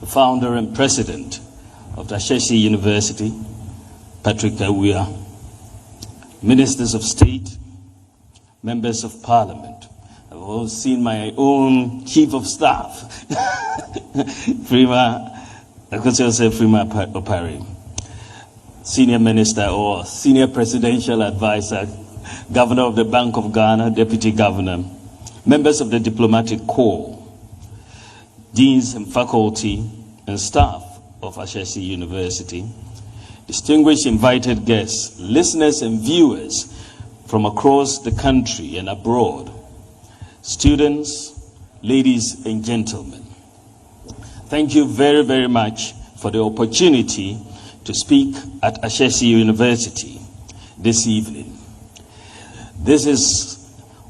the founder and president of Ashesi University, Patrick Awia, ministers of state, members of parliament. I've also seen my own chief of staff, Freema Opari, senior minister or senior presidential advisor, governor of the Bank of Ghana, deputy governor, members of the diplomatic corps, deans and faculty and staff of Ashesi University, distinguished invited guests, listeners and viewers from across the country and abroad, students, ladies and gentlemen. Thank you very, very much for the opportunity to speak at Ashesi University this evening. This is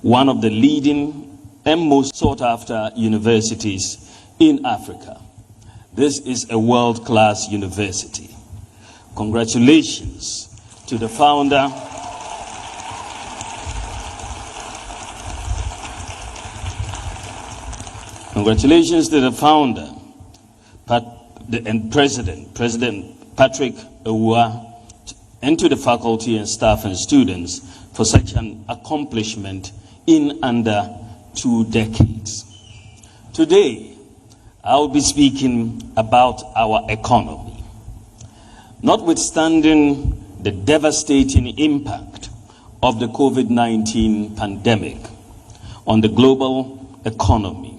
one of the leading and most sought after universities in Africa. This is a world-class university. Congratulations to the founder. Congratulations to the founder and President Patrick Awia, and to the faculty and staff and students for such an accomplishment in under 2 decades. Today, I'll be speaking about our economy. Notwithstanding the devastating impact of the COVID-19 pandemic on the global economy,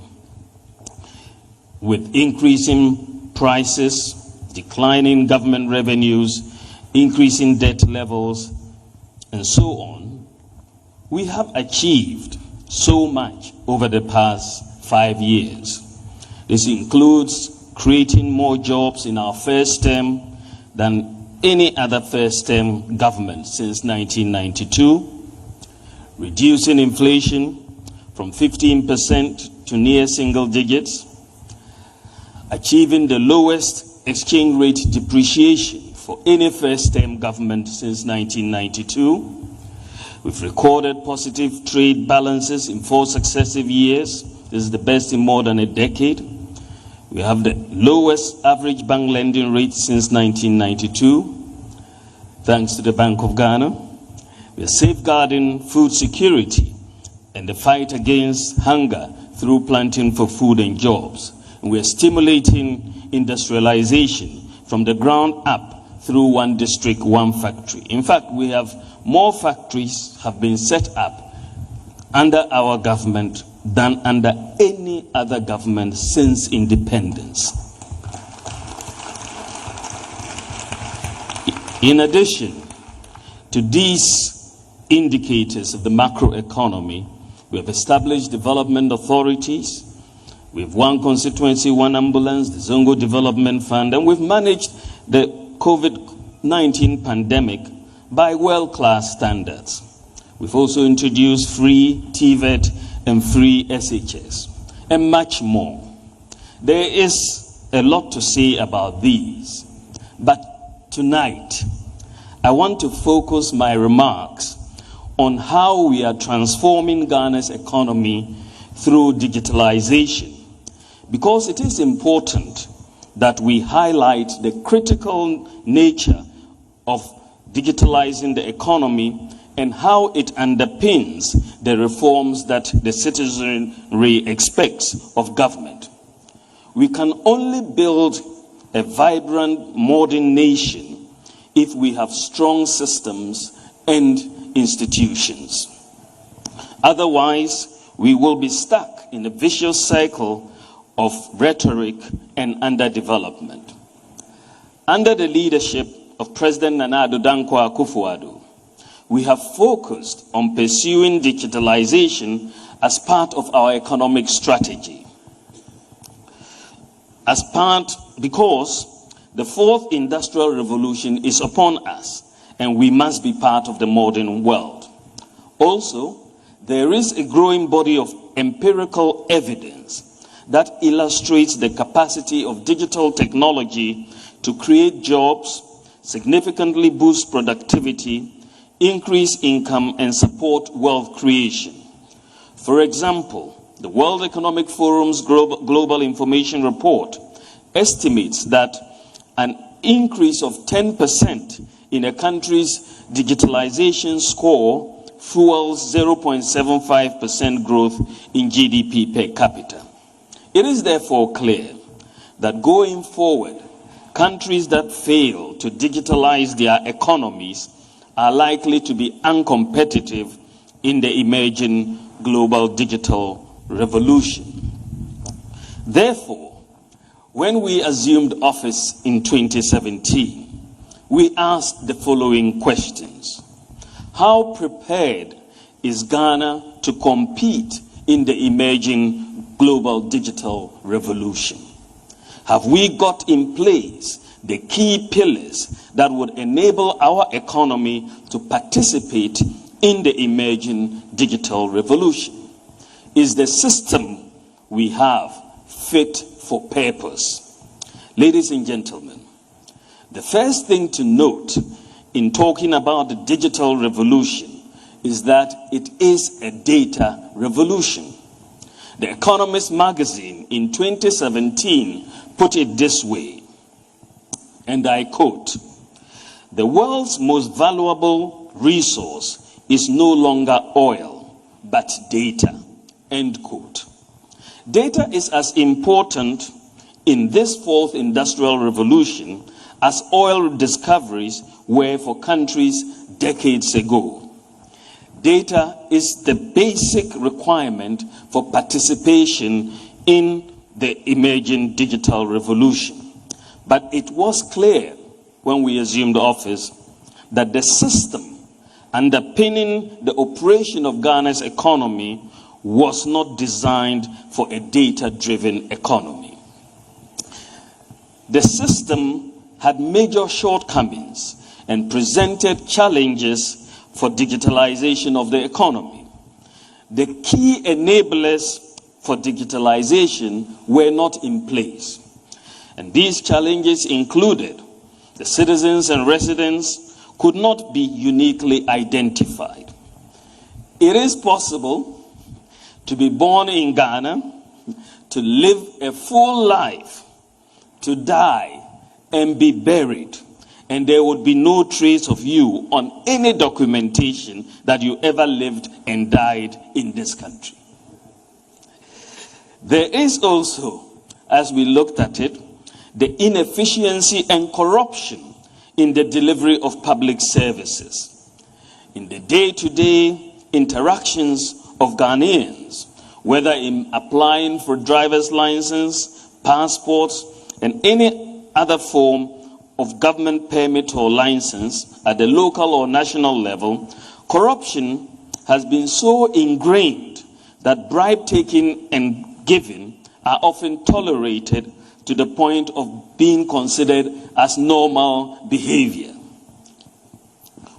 with increasing prices, declining government revenues, increasing debt levels, and so on, we have achieved so much over the past 5 years. This includes creating more jobs in our first term than any other first term government since 1992, reducing inflation from 15% to near single digits, achieving the lowest exchange rate depreciation for any first-term government since 1992. We've recorded positive trade balances in 4 successive years. This is the best in more than a decade. We have the lowest average bank lending rate since 1992, thanks to the Bank of Ghana. We are safeguarding food security and the fight against hunger through planting for food and jobs. We are stimulating industrialization from the ground up through one district, one factory. In fact, we have more factories have been set up under our government than under any other government since independence. In addition to these indicators of the macroeconomy, we have established development authorities. We have 1 constituency, 1 ambulance, the Zongo Development Fund, and we've managed the COVID-19 pandemic by world-class standards. We've also introduced free TVET and free SHS, and much more. There is a lot to say about these, but tonight, I want to focus my remarks on how we are transforming Ghana's economy through digitalization, because it is important that we highlight the critical nature of digitalizing the economy and how it underpins the reforms that the citizenry expects of government. We can only build a vibrant modern nation if we have strong systems and institutions. Otherwise, we will be stuck in a vicious cycle of rhetoric and underdevelopment. Under the leadership of President Nana Addo Dankwa Akufo-Addo, we have focused on pursuing digitalization as part of our economic strategy. Because the 4th industrial revolution is upon us, and we must be part of the modern world. Also, there is a growing body of empirical evidence that illustrates the capacity of digital technology to create jobs, significantly boost productivity, increase income, and support wealth creation. For example, the World Economic Forum's Global Information Report estimates that an increase of 10% in a country's digitalization score fuels 0.75% growth in GDP per capita. It is therefore clear that going forward, countries that fail to digitalize their economies are likely to be uncompetitive in the emerging global digital revolution. Therefore, when we assumed office in 2017, we asked the following questions. How prepared is Ghana to compete in the emerging global digital revolution? Have we got in place the key pillars that would enable our economy to participate in the emerging digital revolution? Is the system we have fit for purpose? Ladies and gentlemen, the first thing to note in talking about the digital revolution is that it is a data revolution. The Economist magazine in 2017 put it this way, and I quote, "The world's most valuable resource is no longer oil, but data," end quote. Data is as important in this fourth industrial revolution as oil discoveries were for countries decades ago. Data is the basic requirement for participation in the emerging digital revolution. But it was clear when we assumed office that the system underpinning the operation of Ghana's economy was not designed for a data-driven economy. The system had major shortcomings and presented challenges for digitalization of the economy. The key enablers for digitalization were not in place. And these challenges included the citizens and residents could not be uniquely identified. It is possible to be born in Ghana, to live a full life, to die and be buried, and there would be no trace of you on any documentation that you ever lived and died in this country. There is also, as we looked at it, the inefficiency and corruption in the delivery of public services. In the day-to-day interactions of Ghanaians, whether in applying for driver's license, passports, and any other form of government permit or license at the local or national level, corruption has been so ingrained that bribe taking and giving are often tolerated to the point of being considered as normal behavior.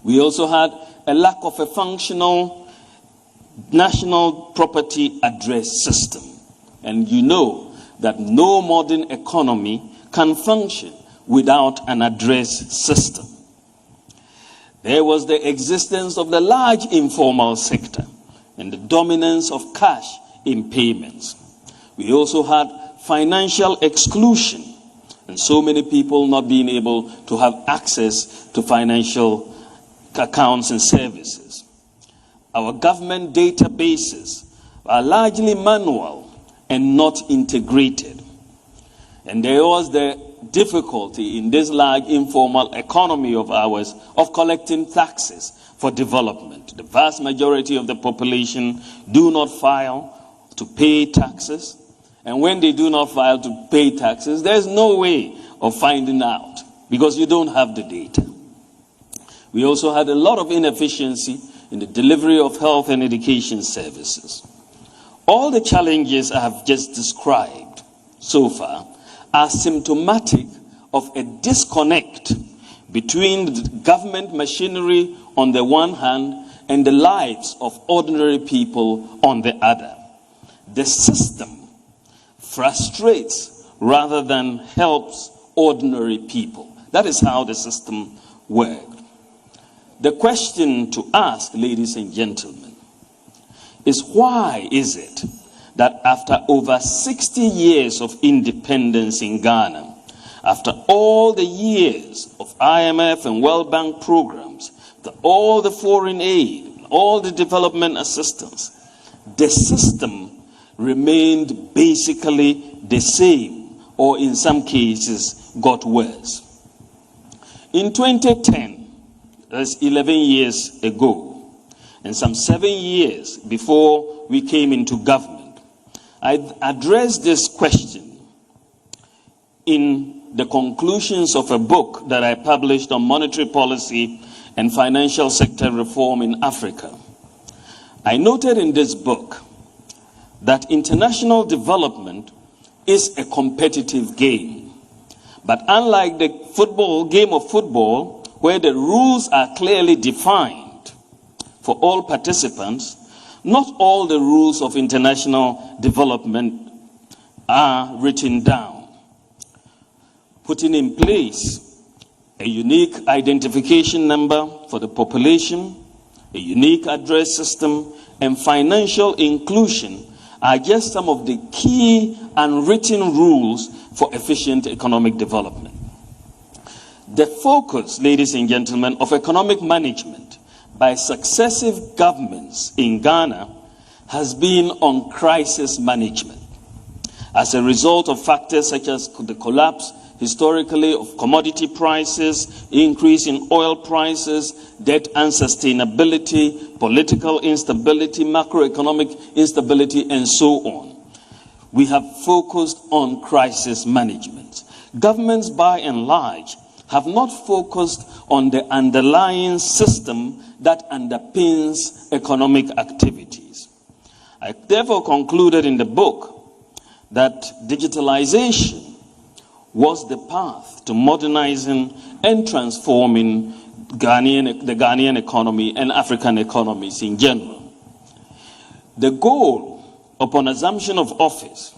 We also had a lack of a functional national property address system. And you know that no modern economy can function without an address system. There was the existence of the large informal sector and the dominance of cash in payments. We also had financial exclusion and so many people not being able to have access to financial accounts and services. Our government databases are largely manual and not integrated. And there was the difficulty in this large informal economy of ours of collecting taxes for development. The vast majority of the population do not file to pay taxes. And when they do not file to pay taxes, there's no way of finding out because you don't have the data. We also had a lot of inefficiency in the delivery of health and education services. All the challenges I have just described so far are symptomatic of a disconnect between the government machinery on the one hand and the lives of ordinary people on the other. The system frustrates rather than helps ordinary people. That is how the system worked. The question to ask, ladies and gentlemen, is why is it that after over 60 years of independence in Ghana, after all the years of IMF and World Bank programs, after all the foreign aid, all the development assistance, the system remained basically the same, or in some cases got worse. In 2010, that's 11 years ago, and some 7 years before we came into government, I addressed this question in the conclusions of a book that I published on monetary policy and financial sector reform in Africa. I noted in this book that international development is a competitive game. But unlike the game of football, where the rules are clearly defined for all participants, not all the rules of international development are written down. Putting in place a unique identification number for the population, a unique address system, and financial inclusion are just some of the key unwritten rules for efficient economic development. The focus, ladies and gentlemen, of economic management by successive governments in Ghana has been on crisis management. As a result of factors such as the collapse historically of commodity prices, increase in oil prices, debt unsustainability, political instability, macroeconomic instability, and so on. We have focused on crisis management. Governments, by and large, have not focused on the underlying system that underpins economic activities. I therefore concluded in the book that digitalization was the path to modernizing and transforming the Ghanaian economy and African economies in general. The goal upon assumption of office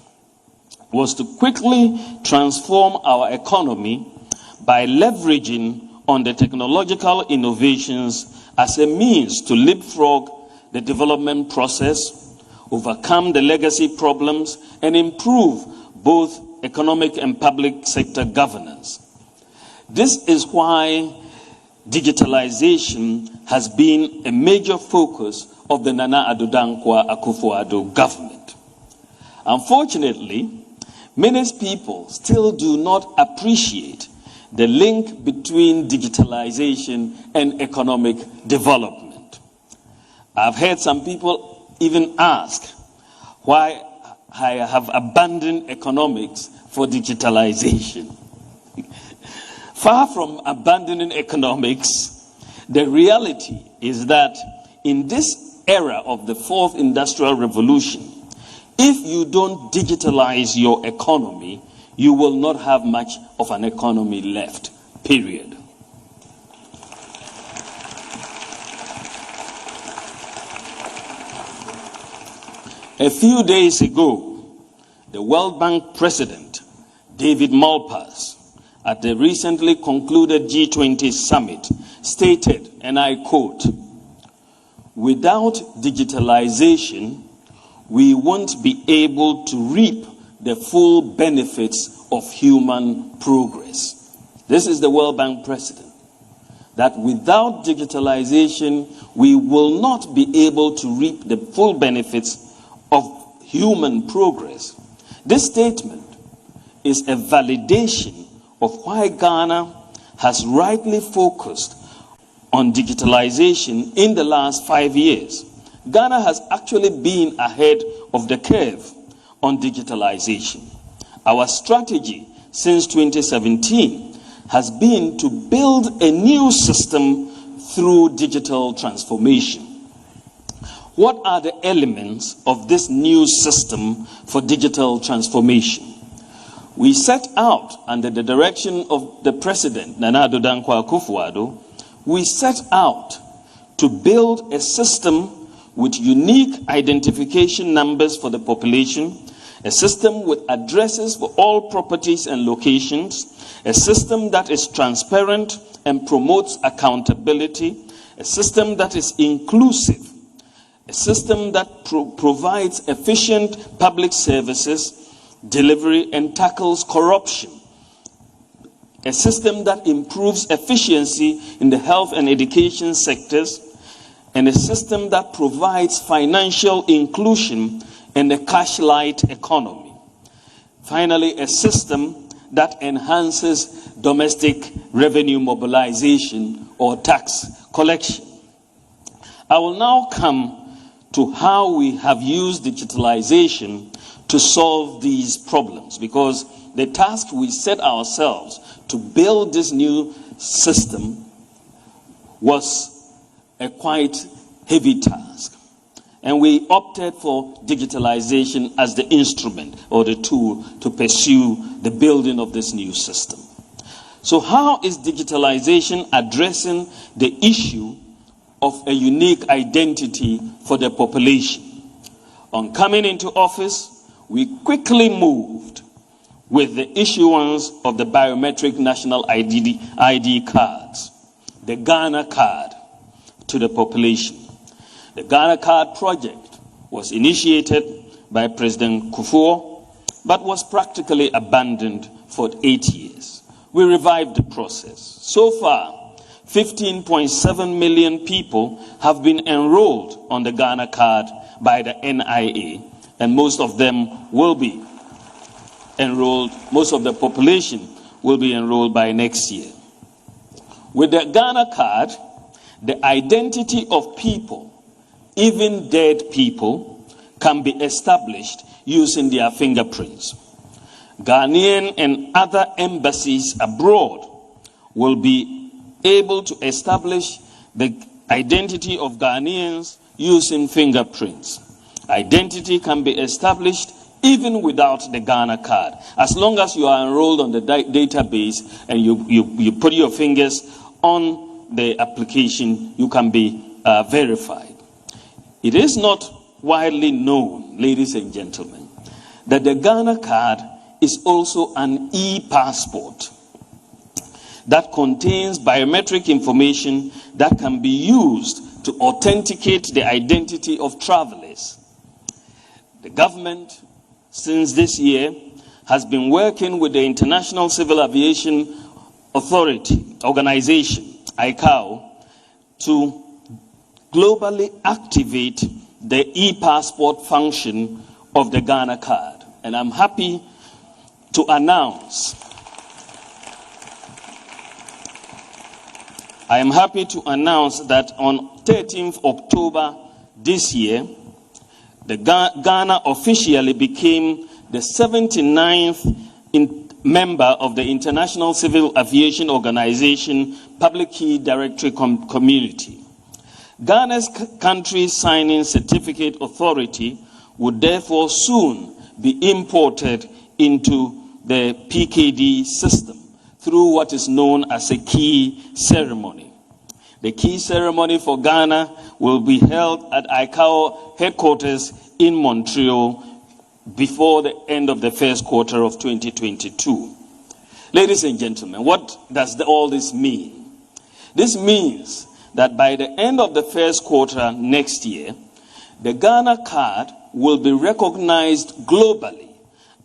was to quickly transform our economy by leveraging on the technological innovations as a means to leapfrog the development process, overcome the legacy problems, and improve both economic and public sector governance. This is why digitalization has been a major focus of the Nana Addo Dankwa Akufo-Addo government. Unfortunately, many people still do not appreciate the link between digitalization and economic development. I've heard some people even ask why I have abandoned economics for digitalization. Far from abandoning economics, the reality is that in this era of the fourth industrial revolution, if you don't digitalize your economy, you will not have much of an economy left, period. A few days ago, the World Bank President, David Malpass, at the recently concluded G20 summit, stated, and I quote, "Without digitalization, we won't be able to reap the full benefits of human progress." This is the World Bank President. That without digitalization, we will not be able to reap the full benefits of human progress. This statement is a validation of why Ghana has rightly focused on digitalization in the last 5 years. Ghana has actually been ahead of the curve on digitalization. Our strategy since 2017 has been to build a new system through digital transformation. What are the elements of this new system for digital transformation? We set out, under the direction of the President, Nana Addo Dankwa Akufo-Addo, we set out to build a system with unique identification numbers for the population, a system with addresses for all properties and locations, a system that is transparent and promotes accountability, a system that is inclusive, a system that provides efficient public services delivery and tackles corruption, a system that improves efficiency in the health and education sectors, and a system that provides financial inclusion and a cash-light economy. Finally, a system that enhances domestic revenue mobilization or tax collection. I will now come to how we have used digitalization to solve these problems, because the task we set ourselves to build this new system was a quite heavy task. And we opted for digitalization as the instrument or the tool to pursue the building of this new system. So how is digitalization addressing the issue of a unique identity for the population? On coming into office, we quickly moved with the issuance of the biometric national ID cards, the Ghana card, to the population. The Ghana Card project was initiated by President Kufuor, but was practically abandoned for 8 years. We revived the process. So far, 15.7 million people have been enrolled on the Ghana Card by the NIA, and most of them will be enrolled, most of the population will be enrolled by next year. With the Ghana Card, the identity of people, even dead people, can be established using their fingerprints. Ghanaian and other embassies abroad will be able to establish the identity of Ghanaians using fingerprints. Identity can be established even without the Ghana card. As long as you are enrolled on the database and you put your fingers on the application, you can be verified. It is not widely known, ladies and gentlemen, that the Ghana card is also an e-passport that contains biometric information that can be used to authenticate the identity of travelers. The government, since this year, has been working with the International Civil Aviation Organization, ICAO, to globally activate the e-passport function of the Ghana card. And I'm happy to announce that on 13th October this year, the Ghana officially became the 79th member of the International Civil Aviation Organization Public Key Directory Community. Ghana's country signing certificate authority would therefore soon be imported into the PKD system through what is known as a key ceremony. The key ceremony for Ghana will be held at ICAO headquarters in Montreal before the end of the first quarter of 2022. Ladies and gentlemen, what does all this mean? This means that by the end of the first quarter next year, the Ghana card will be recognized globally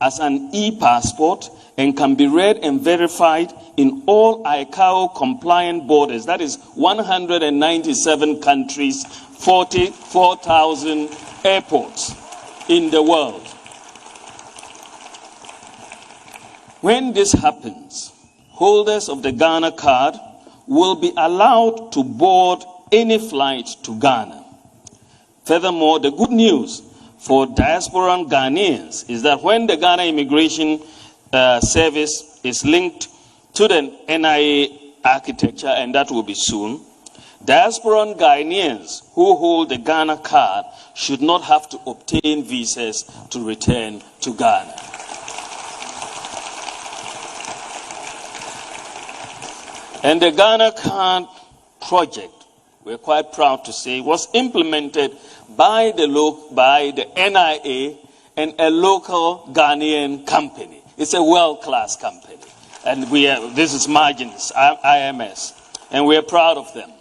as an e-passport and can be read and verified in all ICAO compliant borders. That is 197 countries, 44,000 airports in the world. When this happens, holders of the Ghana card will be allowed to board any flight to Ghana. Furthermore, the good news for diasporan Ghanaians is that when the Ghana Immigration Service is linked to the NIA architecture, and that will be soon, diasporan Ghanaians who hold the Ghana card should not have to obtain visas to return to Ghana. And the Ghana card project, we're quite proud to say, was implemented by the NIA and a local Ghanaian company. It's a world-class company. And this is Margins, IMS, and we're proud of them.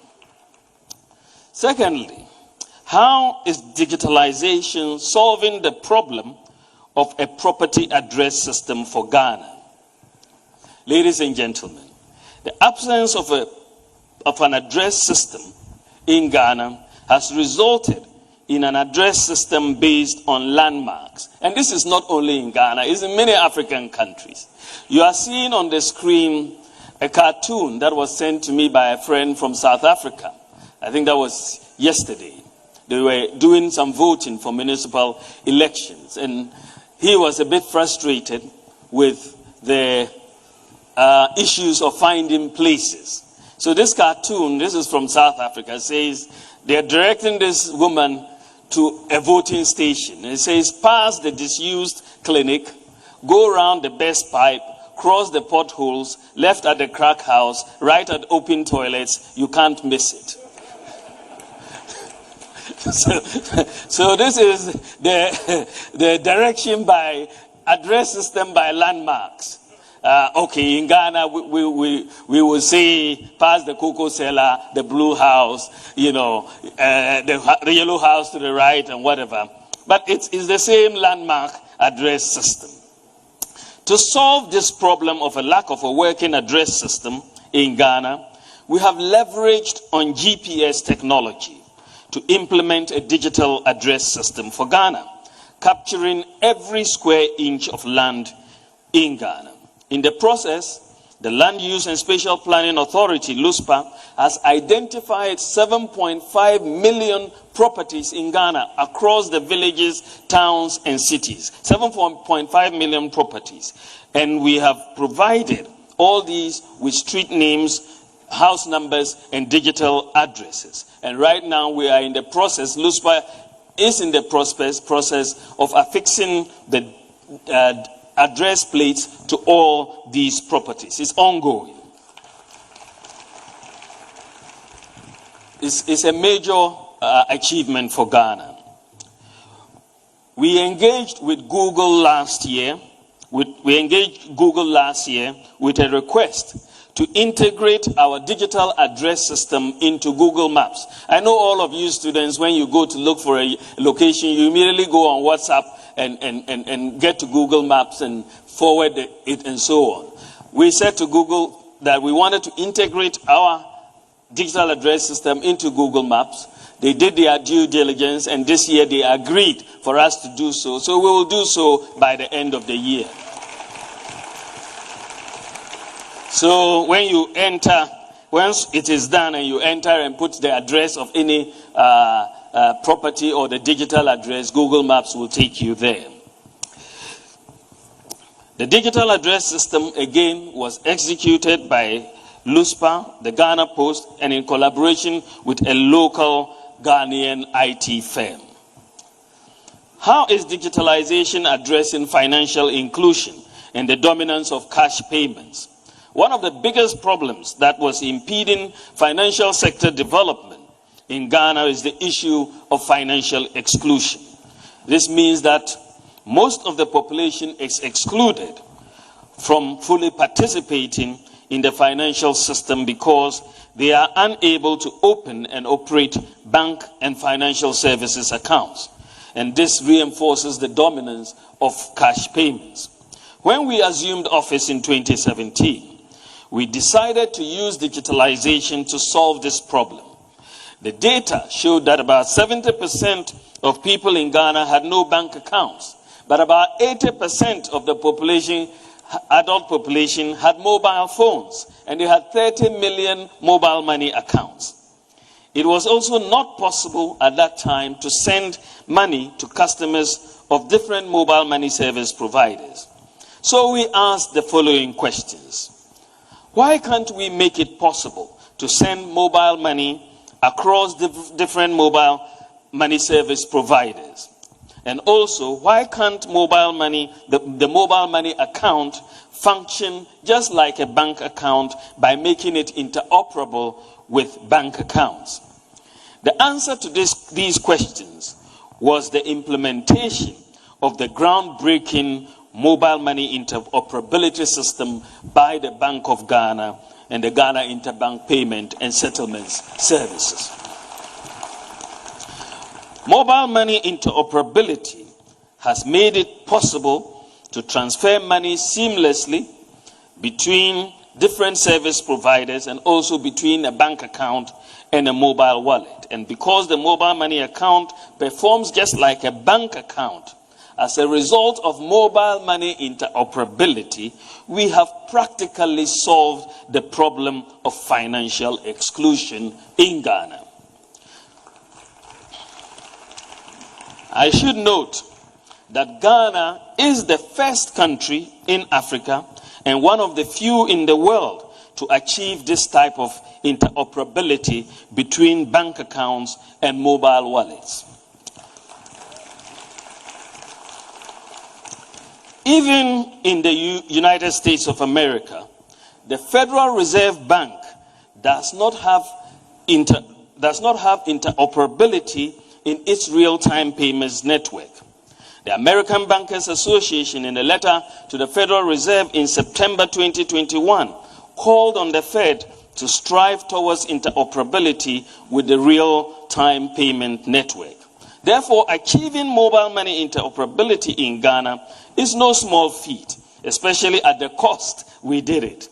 Secondly, How is digitalization solving the problem of a property address system for Ghana? Ladies and gentlemen, the absence of an address system in Ghana has resulted in an address system based on landmarks. And this is not only in Ghana, it's in many African countries. You are seeing on the screen a cartoon that was sent to me by a friend from South Africa. I think that was yesterday. They were doing some voting for municipal elections, and he was a bit frustrated with the issues of finding places. So this cartoon, this is from South Africa, says they're directing this woman to a voting station. It says, pass the disused clinic, go around the best pipe, cross the potholes, left at the crack house, right at open toilets, you can't miss it. So this is the direction by address system by landmarks. Okay, in Ghana, we will say, pass the cocoa cellar, the blue house, the yellow house to the right and whatever. But it's the same landmark address system. To solve this problem of a lack of a working address system in Ghana, we have leveraged on GPS technology to implement a digital address system for Ghana, capturing every square inch of land in Ghana. In the process, the Land Use and Spatial Planning Authority, LUSPA, has identified 7.5 million properties in Ghana across the villages, towns, and cities. 7.5 million properties. And we have provided all these with street names, house numbers, and digital addresses. And right now we are in the process, LUSPA is in the process of affixing the address plates to all these properties. It's ongoing. It's a major achievement for Ghana. We engaged with Google last year. We engaged Google last year with a request to integrate our digital address system into Google Maps. I know all of you students, when you go to look for a location, you immediately go on WhatsApp and get to Google Maps and forward it and so on. We said to Google that we wanted to integrate our digital address system into Google Maps. They did their due diligence, and this year they agreed for us to do so. So we will do so by the end of the year. So when you enter, once it is done and you enter and put the address of any property or the digital address, Google Maps will take you there. The digital address system, again, was executed by LUSPA, the Ghana Post, and in collaboration with a local Ghanaian IT firm. How is digitalization addressing financial inclusion and the dominance of cash payments? One of the biggest problems that was impeding financial sector development in Ghana is the issue of financial exclusion. This means that most of the population is excluded from fully participating in the financial system because they are unable to open and operate bank and financial services accounts. And this reinforces the dominance of cash payments. When we assumed office in 2017, we decided to use digitalization to solve this problem. The data showed that about 70% of people in Ghana had no bank accounts, but about 80% of the population, adult population, had mobile phones, and they had 30 million mobile money accounts. It was also not possible at that time to send money to customers of different mobile money service providers. So we asked the following questions. Why can't we make it possible to send mobile money across different mobile money service providers? And also, why can't mobile money, the mobile money account function just like a bank account by making it interoperable with bank accounts? The answer to these questions was the implementation of the groundbreaking mobile money interoperability system by the Bank of Ghana and the Ghana Interbank Payment and Settlements Services. Mobile money interoperability has made it possible to transfer money seamlessly between different service providers and also between a bank account and a mobile wallet. And because the mobile money account performs just like a bank account, as a result of mobile money interoperability, we have practically solved the problem of financial exclusion in Ghana. I should note that Ghana is the first country in Africa and one of the few in the world to achieve this type of interoperability between bank accounts and mobile wallets. Even in the United States of America, the Federal Reserve Bank does not have interoperability in its real-time payments network. The American Bankers Association, in a letter to the Federal Reserve in September 2021, called on the Fed to strive towards interoperability with the real-time payment network. Therefore, achieving mobile money interoperability in Ghana is no small feat, especially at the cost we did it.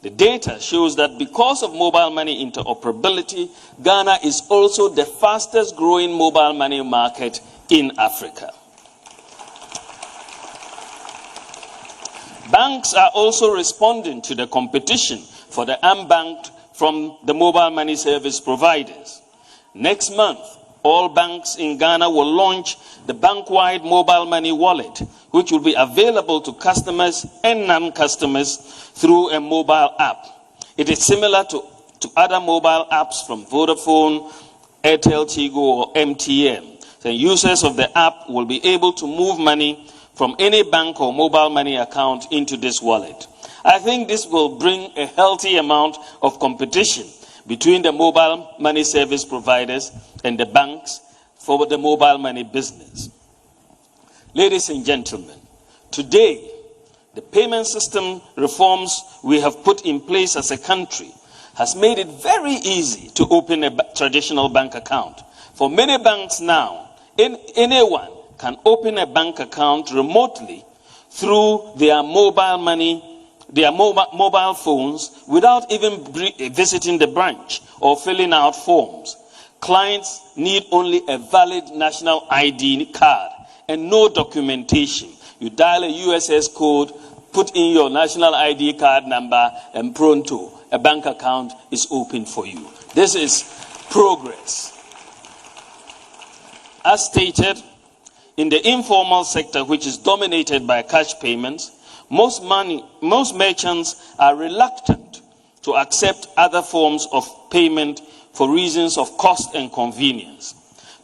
The data shows that because of mobile money interoperability, Ghana is also the fastest growing mobile money market in Africa. Banks are also responding to the competition for the unbanked from the mobile money service providers. Next month, all banks in Ghana will launch the bank-wide mobile money wallet, which will be available to customers and non-customers through a mobile app. It is similar to other mobile apps from Vodafone, Airtel, Tigo, or MTN. The users of the app will be able to move money from any bank or mobile money account into this wallet. I think this will bring a healthy amount of competition between the mobile money service providers and the banks for the mobile money business. Ladies and gentlemen, today, the payment system reforms we have put in place as a country has made it very easy to open a traditional bank account. For many banks now, anyone can open a bank account remotely through their mobile phones without even visiting the branch or filling out forms. Clients need only a valid national ID card and no documentation. You dial a USS code, put in your national ID card number, and pronto, a bank account is open for you. This is progress. As stated, in the informal sector, which is dominated by cash payments, most merchants are reluctant to accept other forms of payment for reasons of cost and convenience.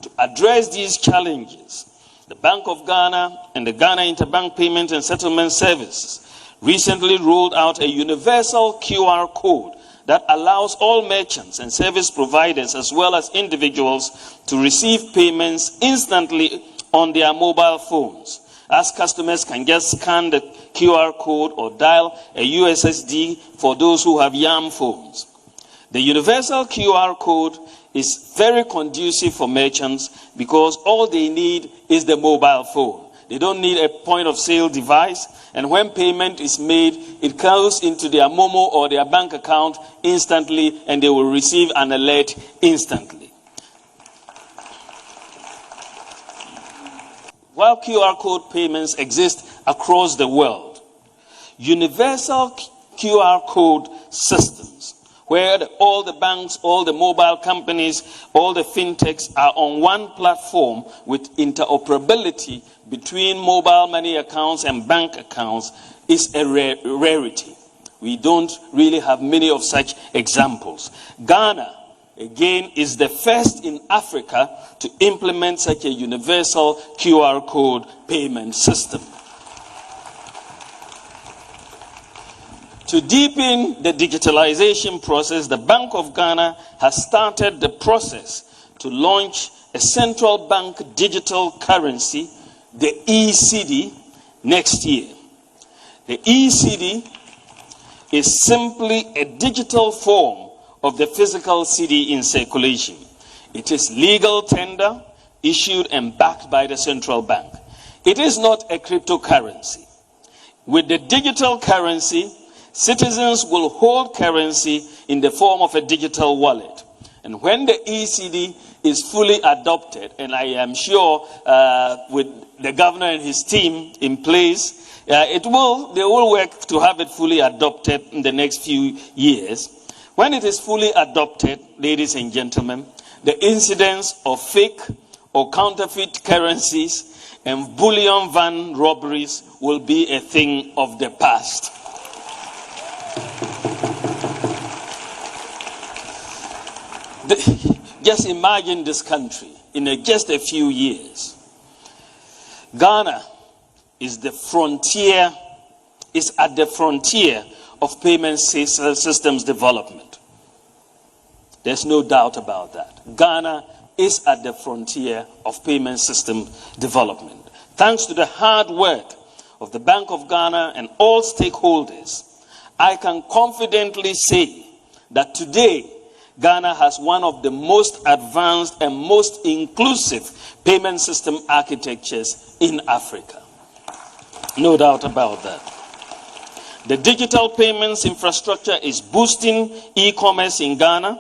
To address these challenges, the Bank of Ghana and the Ghana Interbank Payment and Settlement Services recently rolled out a universal QR code that allows all merchants and service providers as well as individuals to receive payments instantly on their mobile phones, as customers can just scan the QR code or dial a USSD for those who have YAM phones. The universal QR code is very conducive for merchants because all they need is the mobile phone. They don't need a point of sale device, and when payment is made, it goes into their Momo or their bank account instantly, and they will receive an alert instantly. While QR code payments exist across the world, universal QR code systems, where all the banks, all the mobile companies, all the fintechs are on one platform with interoperability between mobile money accounts and bank accounts, is a rarity. We don't really have many of such examples. Ghana, again, is the first in Africa to implement such a universal QR code payment system. To deepen the digitalization process, the Bank of Ghana has started the process to launch a central bank digital currency, the ECD, next year. The ECD is simply a digital form of the physical cedi in circulation. It is legal tender, issued and backed by the central bank. It is not a cryptocurrency. With the digital currency, citizens will hold currency in the form of a digital wallet. And when the ECD is fully adopted, and I am sure with the governor and his team in place, they will work to have it fully adopted in the next few years. When it is fully adopted, ladies and gentlemen, the incidence of fake or counterfeit currencies and bullion van robberies will be a thing of the past. Just imagine this country in just a few years. Ghana is at the frontier of payment systems development. There's no doubt about that. Ghana is at the frontier of payment system development. Thanks to the hard work of the Bank of Ghana and all stakeholders, I can confidently say that today, Ghana has one of the most advanced and most inclusive payment system architectures in Africa. No doubt about that. The digital payments infrastructure is boosting e-commerce in Ghana.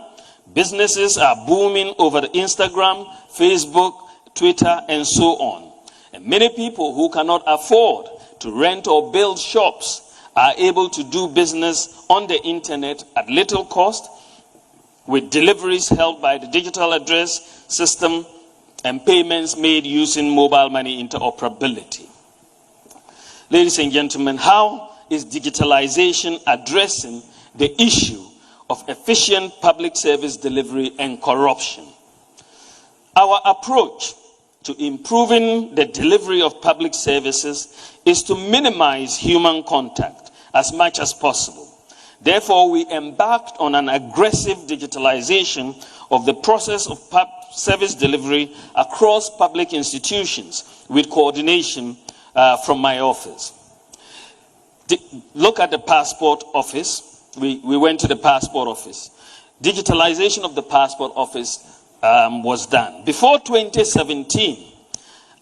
Businesses are booming over Instagram, Facebook, Twitter, and so on. And many people who cannot afford to rent or build shops are able to do business on the internet at little cost, with deliveries held by the digital address system and payments made using mobile money interoperability. Ladies and gentlemen, how is digitalization addressing the issue of efficient public service delivery and corruption? Our approach to improving the delivery of public services is to minimize human contact as much as possible. Therefore, we embarked on an aggressive digitalization of the process of service delivery across public institutions with coordination from my office. Look at the passport office. We went to the passport office. Digitalization of the passport office was done. Before 2017,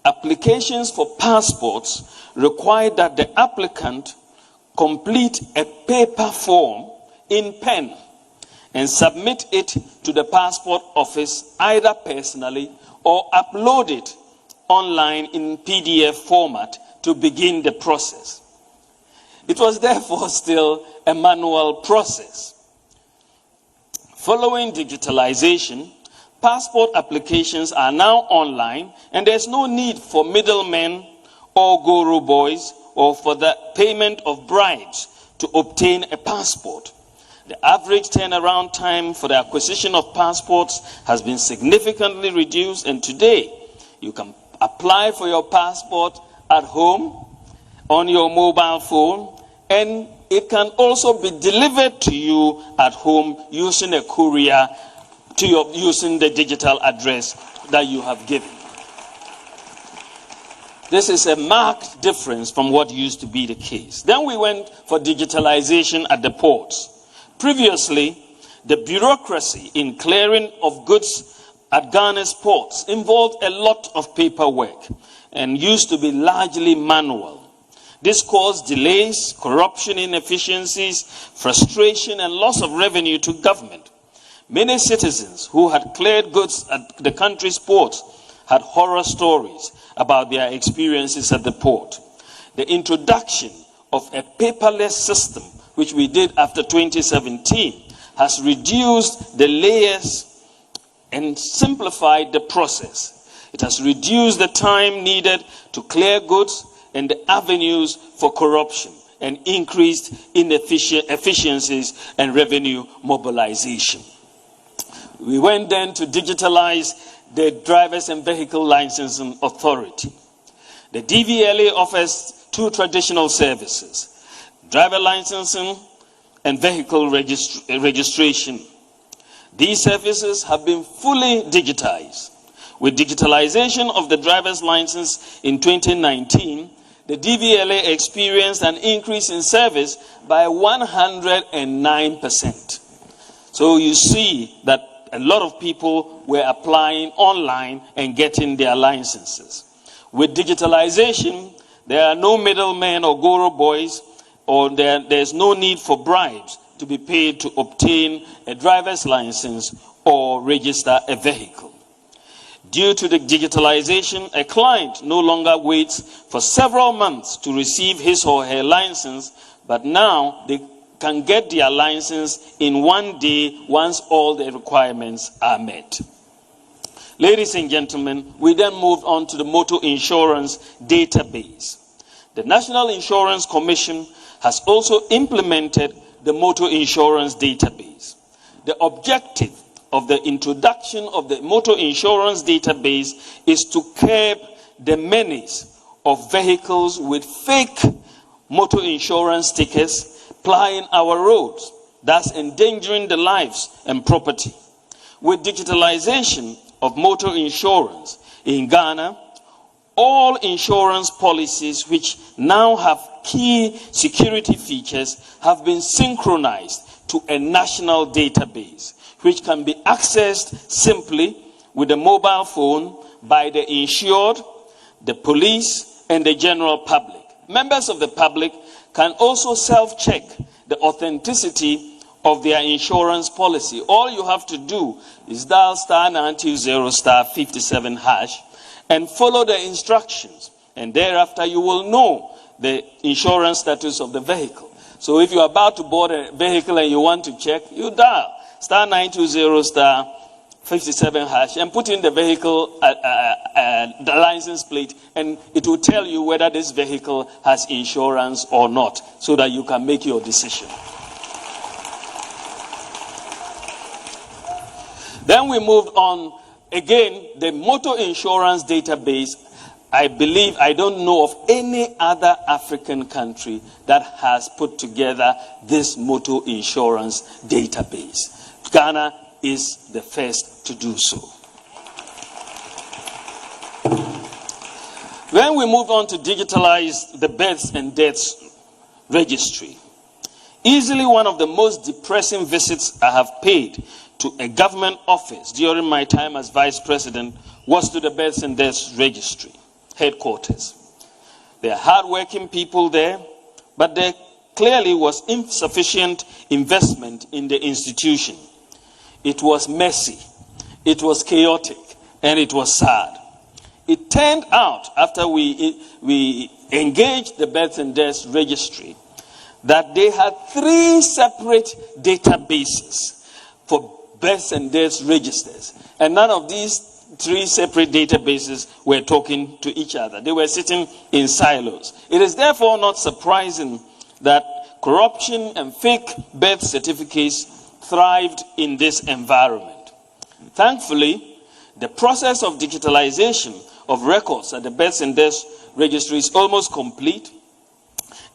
applications for passports required that the applicant complete a paper form in pen and submit it to the passport office either personally or upload it online in PDF format to begin the process. It was therefore still a manual process. Following digitalization, passport applications are now online, and there's no need for middlemen or guru boys or for the payment of bribes to obtain a passport. The average turnaround time for the acquisition of passports has been significantly reduced, and today you can apply for your passport at home on your mobile phone, and it can also be delivered to you at home using a courier using the digital address that you have given. This is a marked difference from what used to be the case. Then we went for digitalization at the ports. Previously, the bureaucracy in clearing of goods at Ghana's ports involved a lot of paperwork and used to be largely manual. This caused delays, corruption, inefficiencies, frustration, and loss of revenue to government. Many citizens who had cleared goods at the country's ports had horror stories about their experiences at the port. The introduction of a paperless system, which we did after 2017, has reduced the layers and simplified the process. It has reduced the time needed to clear goods and the avenues for corruption, and increased efficiencies and revenue mobilization. We went then to digitalize the Drivers and Vehicle Licensing Authority. The DVLA offers two traditional services: driver licensing and vehicle registration. These services have been fully digitized. With digitalization of the driver's license in 2019, the DVLA experienced an increase in service by 109%. So you see that a lot of people were applying online and getting their licenses. With digitalization, there are no middlemen or goro boys, or there's no need for bribes to be paid to obtain a driver's license or register a vehicle. Due to the digitalization, a client no longer waits for several months to receive his or her license, but now they can get their license in one day once all the requirements are met. Ladies and gentlemen, we then moved on to the motor insurance database. The National Insurance Commission has also implemented the motor insurance database. The objective of the introduction of the motor insurance database is to curb the menace of vehicles with fake motor insurance stickers plying our roads, thus endangering the lives and property. With digitalization of motor insurance in Ghana, all insurance policies which now have key security features have been synchronized to a national database, which can be accessed simply with a mobile phone by the insured, the police, and the general public. Members of the public can also self-check the authenticity of their insurance policy. All you have to do is dial *920*57# and follow the instructions, and thereafter you will know the insurance status of the vehicle. So if you're about to board a vehicle and you want to check, you dial *920*57# and put in the vehicle, the license plate, and it will tell you whether this vehicle has insurance or not, so that you can make your decision. Then we moved on. Again, the motor insurance database, I don't know of any other African country that has put together this motor insurance database. Ghana is the first to do so. Then we move on to digitalize the births and deaths registry. Easily one of the most depressing visits I have paid to a government office during my time as vice president was to the births and deaths registry headquarters. There are hardworking people there, but there clearly was insufficient investment in the institution. It was messy, it was chaotic, and it was sad. It turned out, after we engaged the births and deaths registry, that they had 3 separate databases for births and deaths registers, and none of these 3 separate databases were talking to each other. They were sitting in silos. It is therefore not surprising that corruption and fake birth certificates thrived in this environment. Thankfully, the process of digitalization of records at the births and deaths registry is almost complete,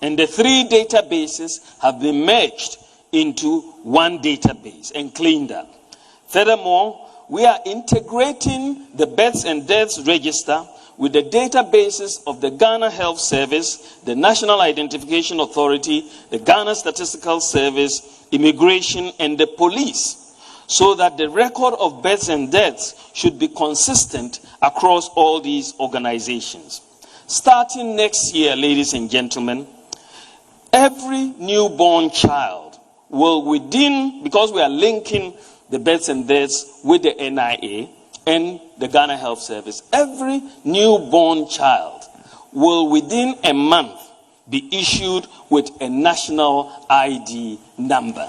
and the 3 databases have been merged into one database and cleaned up. Furthermore, we are integrating the births and deaths register with the databases of the Ghana Health Service, the National Identification Authority, the Ghana Statistical Service, Immigration, and the police, so that the record of births and deaths should be consistent across all these organizations. Starting next year, ladies and gentlemen, every newborn child will because we are linking the births and deaths with the NIA and the Ghana Health Service, every newborn child will within a month be issued with a national ID number.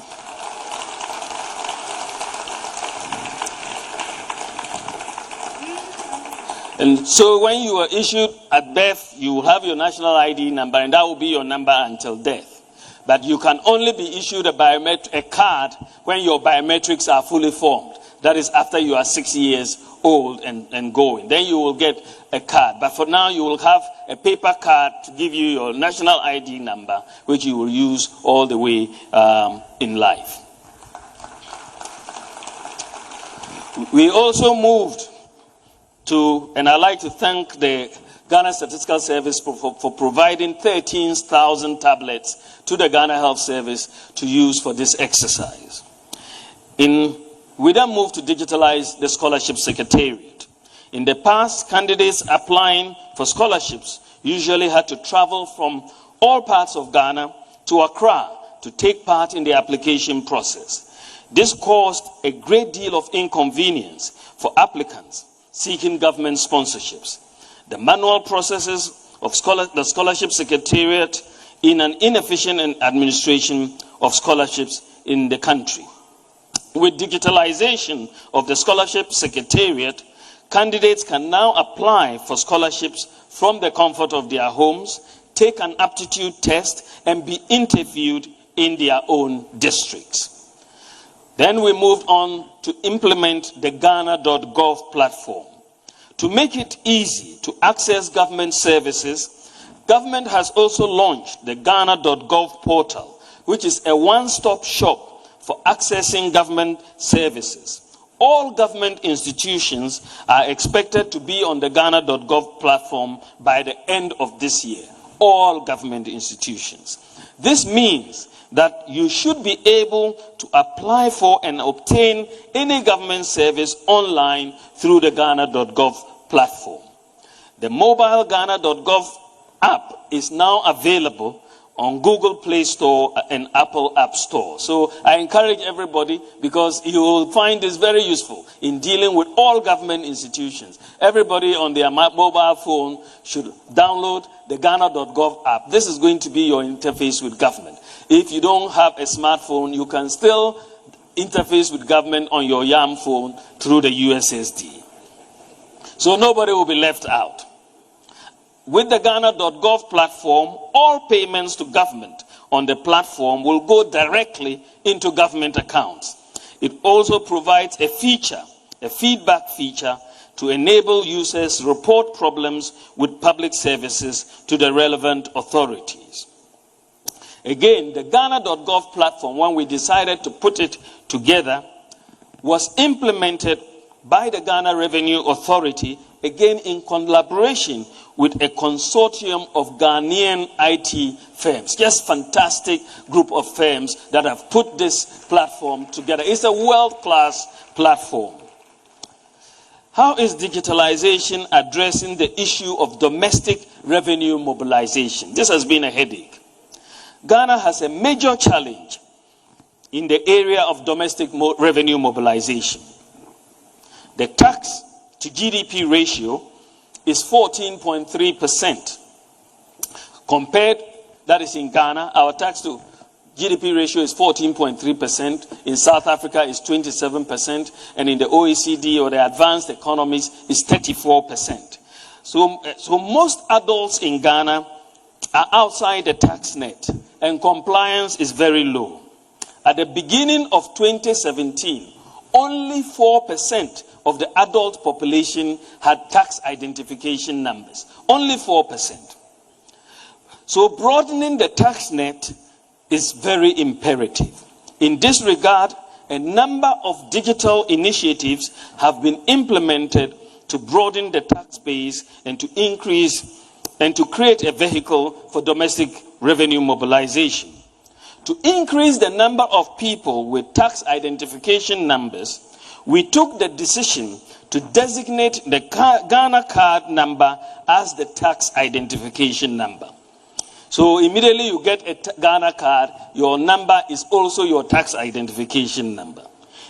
And so when you are issued at birth, you will have your national ID number, and that will be your number until death. But you can only be issued a card when your biometrics are fully formed. That is after you are 6 years old and going. Then you will get a card. But for now, you will have a paper card to give you your national ID number, which you will use all the way in life. We also moved to, and I'd like to thank the Ghana Statistical Service for providing 13,000 tablets to the Ghana Health Service to use for this exercise. We We then moved to digitalize the scholarship secretariat. In the past, candidates applying for scholarships usually had to travel from all parts of Ghana to Accra to take part in the application process. This caused a great deal of inconvenience for applicants seeking government sponsorships. The manual processes of the scholarship secretariat in an inefficient administration of scholarships in the country. With digitalization of the scholarship secretariat, candidates can now apply for scholarships from the comfort of their homes, take an aptitude test, and be interviewed in their own districts. Then we moved on to implement the Ghana.gov platform. To make it easy to access government services, government has also launched the Ghana.gov portal, which is a one-stop shop for accessing government services. All government institutions are expected to be on the Ghana.gov platform by the end of this year. All government institutions. This means that you should be able to apply for and obtain any government service online through the Ghana.gov platform. The mobile Ghana.gov app is now available on Google Play Store and Apple App Store. So I encourage everybody, because you will find this very useful in dealing with all government institutions. Everybody on their mobile phone should download the Ghana.gov app. This is going to be your interface with government. If you don't have a smartphone, you can still interface with government on your YAM phone through the USSD. So nobody will be left out. With the Ghana.gov platform, all payments to government on the platform will go directly into government accounts. It also provides a feedback feature, to enable users report problems with public services to the relevant authorities. Again, the Ghana.gov platform, when we decided to put it together, was implemented by the Ghana Revenue Authority, again in collaboration with a consortium of Ghanaian IT firms. Just fantastic group of firms that have put this platform together. It's a world-class platform. How is digitalization addressing the issue of domestic revenue mobilization? This has been a headache. Ghana has a major challenge in the area of domestic revenue mobilization. The tax to GDP ratio is 14.3%. Compared, that is in Ghana, our tax to GDP ratio is 14.3%. In South Africa is 27%. And in the OECD or the advanced economies is 34%. So most adults in Ghana are outside the tax net, and compliance is very low. At the beginning of 2017, only 4% of the adult population had tax identification numbers. Only 4%. So broadening the tax net is very imperative. In this regard, a number of digital initiatives have been implemented to broaden the tax base and to increase and to create a vehicle for domestic revenue mobilization. To increase the number of people with tax identification numbers, we took the decision to designate the Ghana card number as the tax identification number. So immediately you get a Ghana card, your number is also your tax identification number.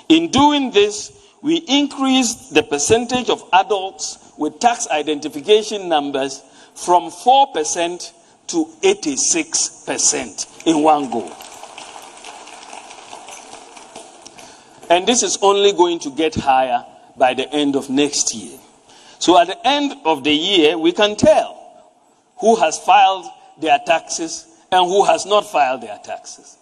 In doing this, we increased the percentage of adults with tax identification numbers from 4% to 86% in one go. And this is only going to get higher by the end of next year. So at the end of the year, we can tell who has filed their taxes and who has not filed their taxes.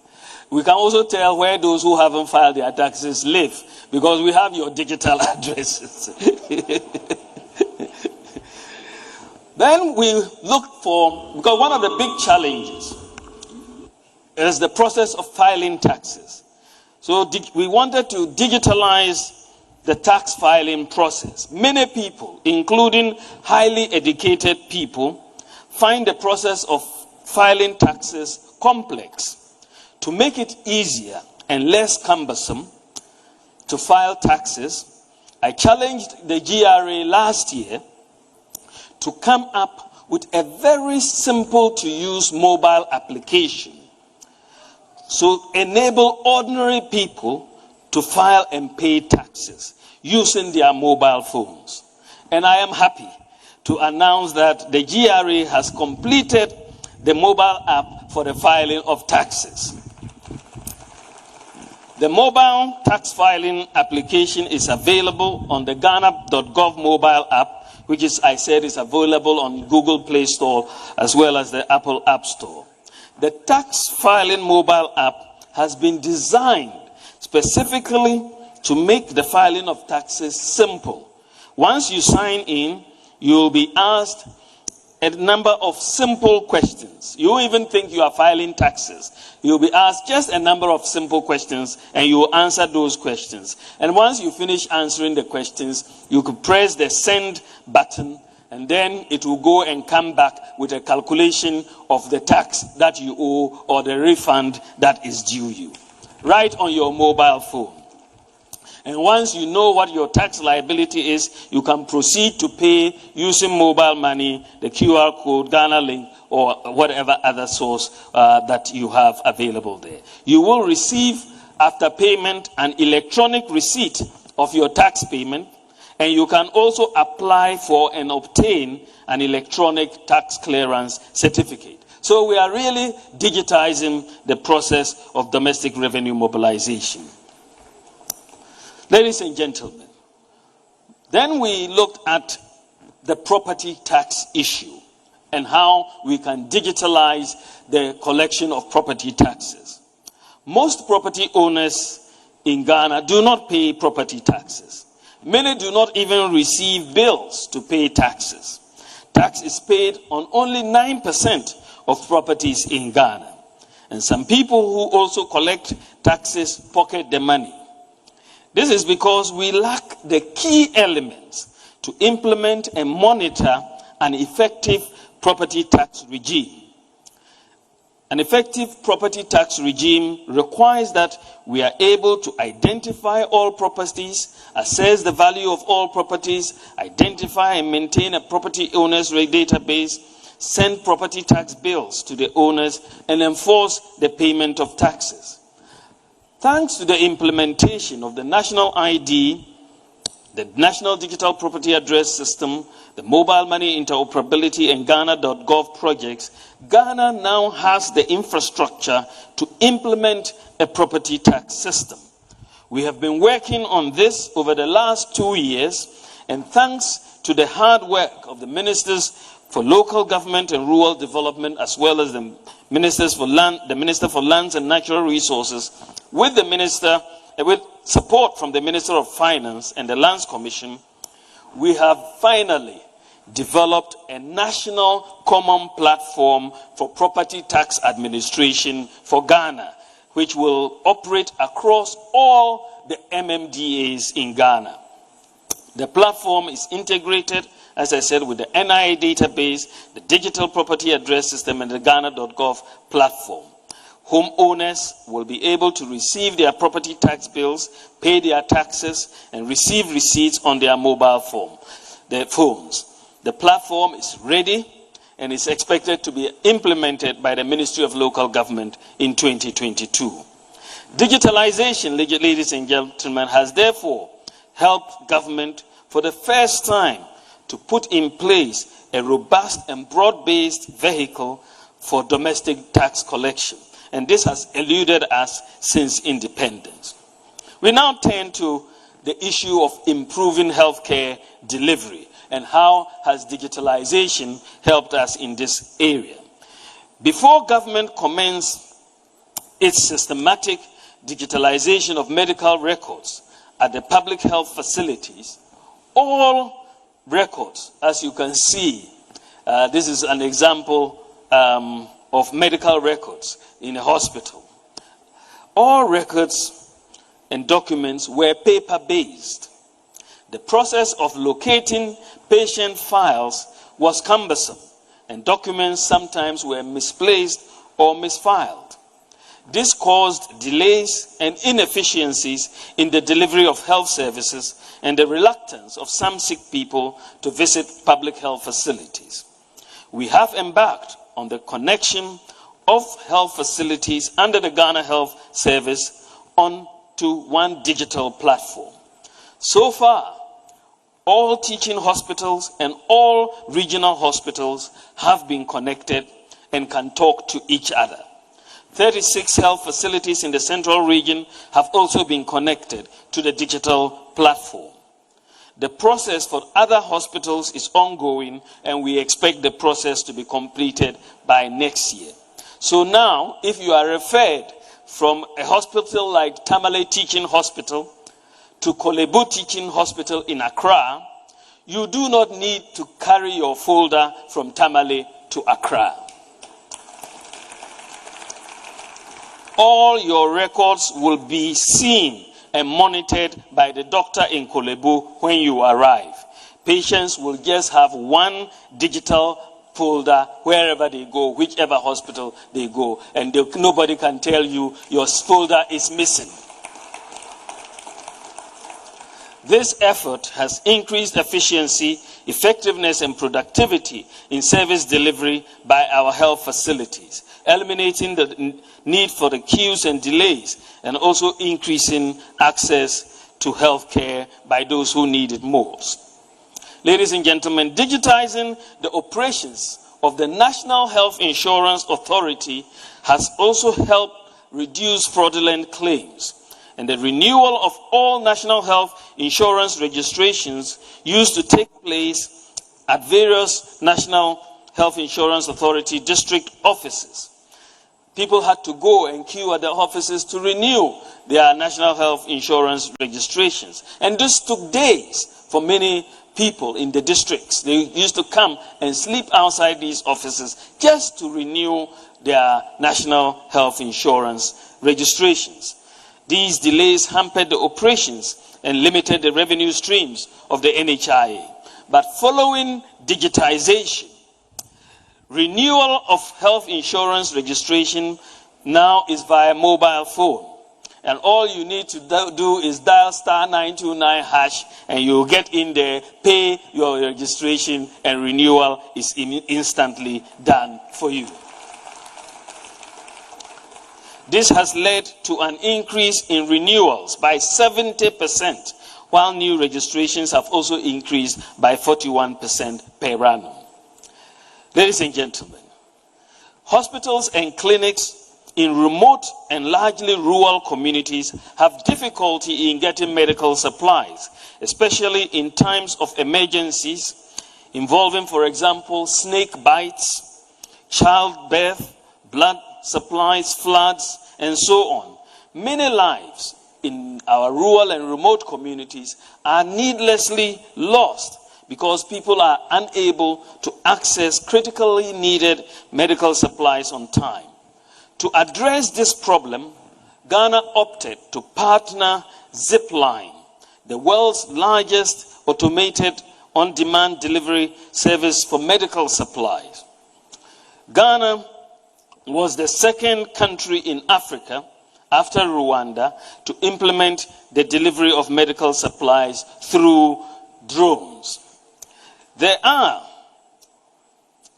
We can also tell where those who haven't filed their taxes live, because we have your digital addresses. Then we look for, because one of the big challenges is the process of filing taxes. So we wanted to digitalize the tax filing process. Many people, including highly educated people, find the process of filing taxes complex. To make it easier and less cumbersome, to file taxes, I challenged the GRA last year to come up with a very simple to use mobile application to enable ordinary people to file and pay taxes using their mobile phones. And I am happy to announce that the GRA has completed the mobile app for the filing of taxes. The mobile tax filing application is available on the Ghana.gov mobile app, which is available on Google Play Store as well as the Apple App Store. The tax filing mobile app has been designed specifically to make the filing of taxes simple. Once you sign in, you will be asked a number of simple questions. You won't even think you are filing taxes. You'll be asked just a number of simple questions, and you will answer those questions. And once you finish answering the questions, you could press the send button, and then it will go and come back with a calculation of the tax that you owe or the refund that is due you, right on your mobile phone. And once you know what your tax liability is, you can proceed to pay using mobile money, the QR code, Ghana Link, or whatever other source that you have available there. You will receive, after payment, an electronic receipt of your tax payment, and you can also apply for and obtain an electronic tax clearance certificate. So we are really digitizing the process of domestic revenue mobilization. Ladies and gentlemen, then we looked at the property tax issue and how we can digitalize the collection of property taxes. Most property owners in Ghana do not pay property taxes. Many do not even receive bills to pay taxes. Tax is paid on only 9% of properties in Ghana. And some people who also collect taxes pocket the money. This is because we lack the key elements to implement and monitor an effective property tax regime. An effective property tax regime requires that we are able to identify all properties, assess the value of all properties, identify and maintain a property owners database, send property tax bills to the owners, and enforce the payment of taxes. Thanks to the implementation of the National ID, the National Digital Property Address System, the Mobile Money Interoperability, and Ghana.gov projects, Ghana now has the infrastructure to implement a property tax system. We have been working on this over the last 2 years, and thanks to the hard work of the ministers for local government and rural development, as well as the Minister for Lands and Natural Resources, with support from the Minister of Finance and the Lands Commission, we have finally developed a national common platform for property tax administration for Ghana, which will operate across all the MMDAs in Ghana. The platform is integrated, as I said, with the NIA database, the Digital Property Address System, and the Ghana.gov platform. Homeowners will be able to receive their property tax bills, pay their taxes, and receive receipts on their mobile phones. The platform is ready and is expected to be implemented by the Ministry of Local Government in 2022. Digitalization, ladies and gentlemen, has therefore helped government for the first time to put in place a robust and broad-based vehicle for domestic tax collection. And this has eluded us since independence. We now turn to the issue of improving healthcare delivery and how has digitalization helped us in this area. Before government commenced its systematic digitalization of medical records at the public health facilities, all records, as you can see, this is an example of medical records in a hospital. All records and documents were paper-based. The process of locating patient files was cumbersome, and documents sometimes were misplaced or misfiled. This caused delays and inefficiencies in the delivery of health services and the reluctance of some sick people to visit public health facilities. We have embarked on the connection of health facilities under the Ghana Health Service onto one digital platform. So far, all teaching hospitals and all regional hospitals have been connected and can talk to each other. 36 health facilities in the central region have also been connected to the digital platform. The process for other hospitals is ongoing, and we expect the process to be completed by next year. So now, if you are referred from a hospital like Tamale Teaching Hospital to Kolebu Teaching Hospital in Accra, you do not need to carry your folder from Tamale to Accra. All your records will be seen and monitored by the doctor in Kolebu when you arrive. Patients will just have one digital folder wherever they go, whichever hospital they go, and nobody can tell you your folder is missing. This effort has increased efficiency, effectiveness, and productivity in service delivery by our health facilities, eliminating the need for the queues and delays, and also increasing access to health care by those who need it most. Ladies and gentlemen, digitizing the operations of the National Health Insurance Authority has also helped reduce fraudulent claims. And the renewal of all national health insurance registrations used to take place at various National Health Insurance Authority district offices. People had to go and queue at the offices to renew their national health insurance registrations. And this took days for many people in the districts. They used to come and sleep outside these offices just to renew their national health insurance registrations. These delays hampered the operations and limited the revenue streams of the NHIA. But following digitization, renewal of health insurance registration now is via mobile phone. And all you need to do is dial *929# and you'll get in there, pay your registration, and renewal is instantly done for you. This has led to an increase in renewals by 70%, while new registrations have also increased by 41% per annum. Ladies and gentlemen, hospitals and clinics in remote and largely rural communities have difficulty in getting medical supplies, especially in times of emergencies involving, for example, snake bites, childbirth, blood supplies, floods, and so on. Many lives in our rural and remote communities are needlessly lost because people are unable to access critically needed medical supplies on time. To address this problem, Ghana opted to partner Zipline, the world's largest automated on-demand delivery service for medical supplies. Ghana was the second country in Africa, after Rwanda, to implement the delivery of medical supplies through drones. There are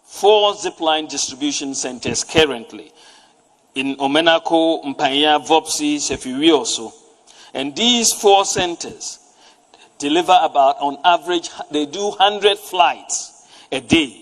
4 Zipline distribution centers currently in Omenako, Mpanya, Vopsi, Sefiwioso. And these 4 centers deliver about, on average, they do 100 flights a day.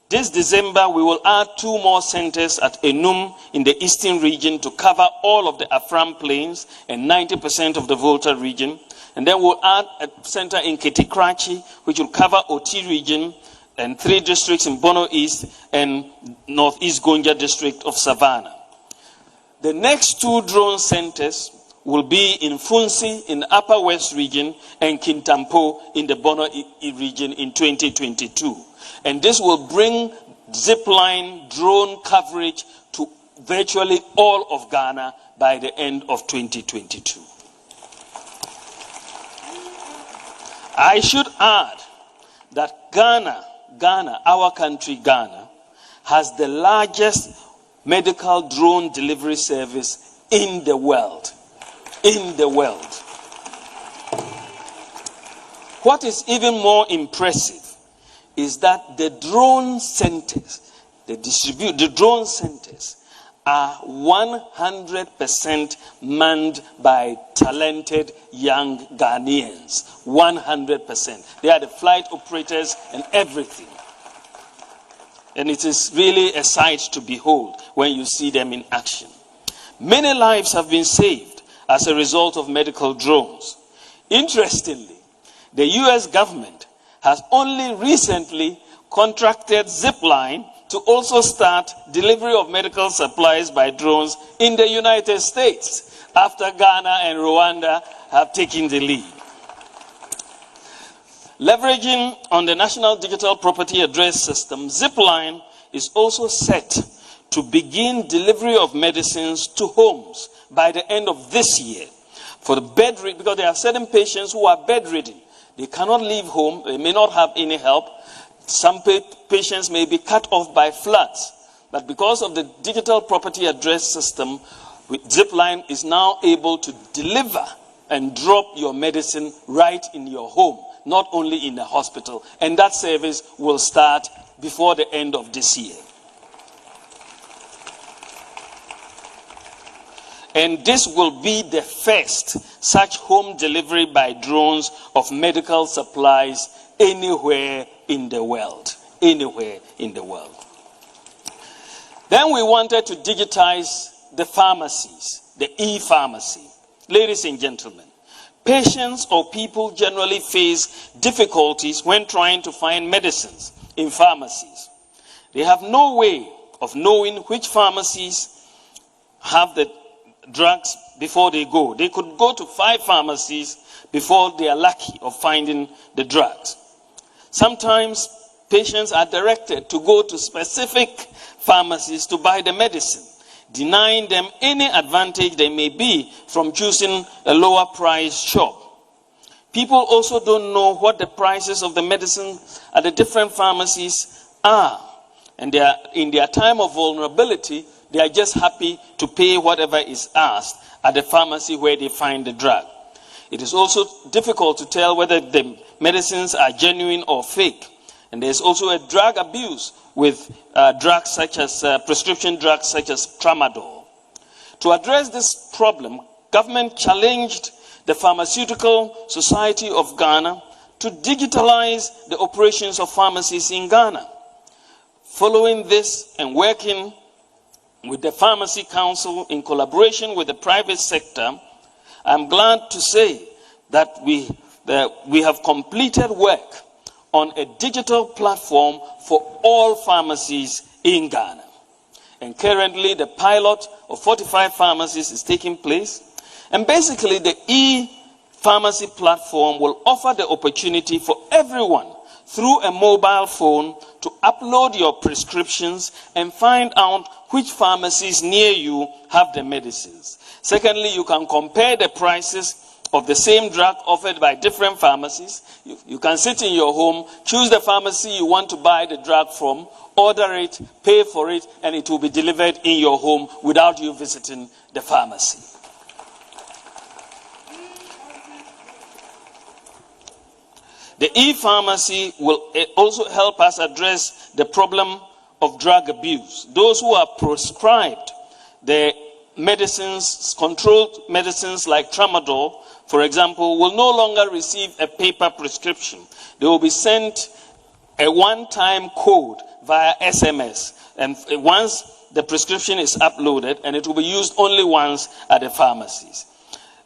This December, we will add 2 more centers at Enum in the eastern region to cover all of the Afram Plains and 90% of the Volta region. And then we'll add a center in Ketikrachi, which will cover Oti region and 3 districts in Bono East and Northeast Gonja district of Savannah. The next 2 drone centers will be in Funsi in the Upper West region and Kintampo in the Bono region in 2022. And this will bring Zipline drone coverage to virtually all of Ghana by the end of 2022. I should add that Ghana, our country Ghana, has the largest medical drone delivery service in the world. In the world. What is even more impressive is that the drone centers, the drone centers are 100% manned by talented young Ghanaians. 100%. They are the flight operators and everything. And it is really a sight to behold when you see them in action. Many lives have been saved as a result of medical drones. Interestingly, the US government has only recently contracted Zipline to also start delivery of medical supplies by drones in the United States, after Ghana and Rwanda have taken the lead. Leveraging on the National Digital Property Address System, Zipline is also set to begin delivery of medicines to homes by the end of this year. For the bedridden, because there are certain patients who are bedridden. They cannot leave home, they may not have any help. Some patients may be cut off by floods. But because of the digital property address system, Zipline is now able to deliver and drop your medicine right in your home, not only in the hospital. And that service will start before the end of this year. And this will be the first such home delivery by drones of medical supplies anywhere in the world. Anywhere in the world. Then we wanted to digitize the pharmacies, the e-pharmacy. Ladies and gentlemen, patients or people generally face difficulties when trying to find medicines in pharmacies. They have no way of knowing which pharmacies have the drugs before they go. They could go to 5 pharmacies before they are lucky of finding the drugs. Sometimes patients are directed to go to specific pharmacies to buy the medicine, denying them any advantage they may be from choosing a lower price shop. People also don't know what the prices of the medicine at the different pharmacies are. And they are, in their time of vulnerability, they are just happy to pay whatever is asked at the pharmacy where they find the drug. It is also difficult to tell whether the medicines are genuine or fake. And there's also a drug abuse with drugs such as prescription drugs such as tramadol. To address this problem, government challenged the Pharmaceutical Society of Ghana to digitalize the operations of pharmacies in Ghana. Following this and working with the Pharmacy Council in collaboration with the private sector, I'm glad to say that we have completed work on a digital platform for all pharmacies in Ghana. And currently the pilot of 45 pharmacies is taking place. And basically the e-pharmacy platform will offer the opportunity for everyone through a mobile phone to upload your prescriptions and find out which pharmacies near you have the medicines. Secondly, you can compare the prices of the same drug offered by different pharmacies. You can sit in your home, choose the pharmacy you want to buy the drug from, order it, pay for it, and it will be delivered in your home without you visiting the pharmacy. The e-pharmacy will also help us address the problem of drug abuse. Those who are prescribed the medicines, controlled medicines like tramadol, for example, will no longer receive a paper prescription. They will be sent a one-time code via SMS. And once the prescription is uploaded, and it will be used only once at the pharmacies.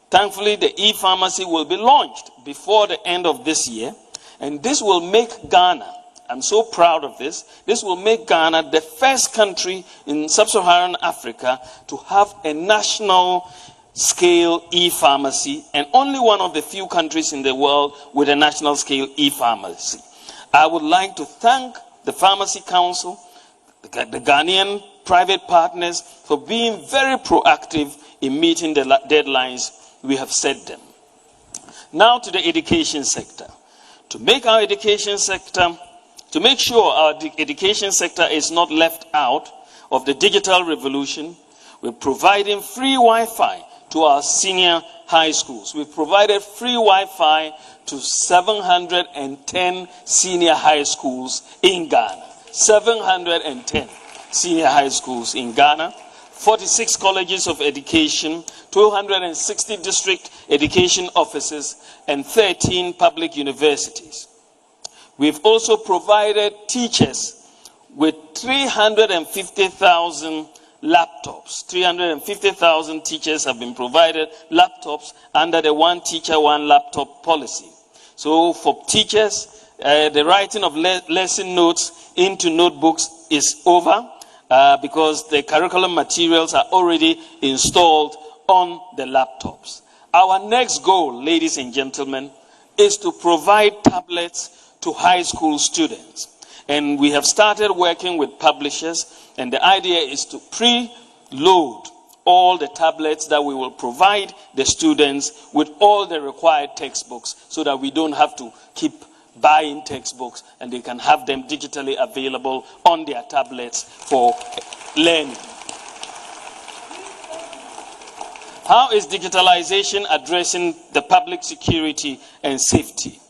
Thankfully, the e-pharmacy will be launched before the end of this year. And this will make Ghana, I'm so proud of this, this will make Ghana the first country in sub-Saharan Africa to have a national scale e-pharmacy, and only one of the few countries in the world with a national scale e-pharmacy. I would like to thank the Pharmacy Council, the Ghanaian private partners, for being very proactive in meeting the deadlines we have set them. Now to the education sector. To make our education sector, to make sure our education sector is not left out of the digital revolution, we're providing free Wi-Fi to our senior high schools. We've provided free Wi-Fi to 710 senior high schools in Ghana. 710 senior high schools in Ghana. 46 colleges of education, 260 district education offices, and 13 public universities. We've also provided teachers with 350,000 laptops. 350,000 teachers have been provided laptops under the one teacher, one laptop policy. So for teachers, the writing of lesson notes into notebooks is over because the curriculum materials are already installed on the laptops. Our next goal, ladies and gentlemen, is to provide tablets to high school students. And we have started working with publishers, and the idea is to pre-load all the tablets that we will provide the students with all the required textbooks so that we don't have to keep buying textbooks and they can have them digitally available on their tablets for learning. How is digitalization addressing the public security and safety?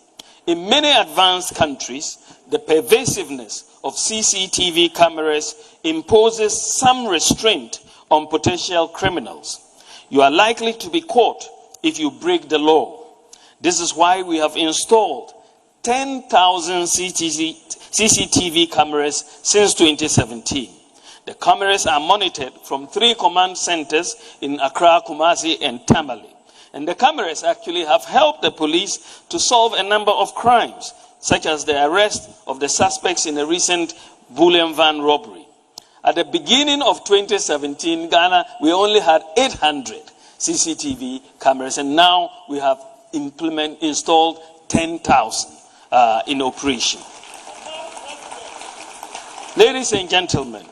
In many advanced countries, the pervasiveness of CCTV cameras imposes some restraint on potential criminals. You are likely to be caught if you break the law. This is why we have installed 10,000 CCTV cameras since 2017. The cameras are monitored from 3 command centers in Accra, Kumasi, and Tamale. And the cameras actually have helped the police to solve a number of crimes, such as the arrest of the suspects in a recent bullion van robbery. At the beginning of 2017, Ghana, we only had 800 CCTV cameras, and now we have installed 10,000 in operation. Ladies and gentlemen,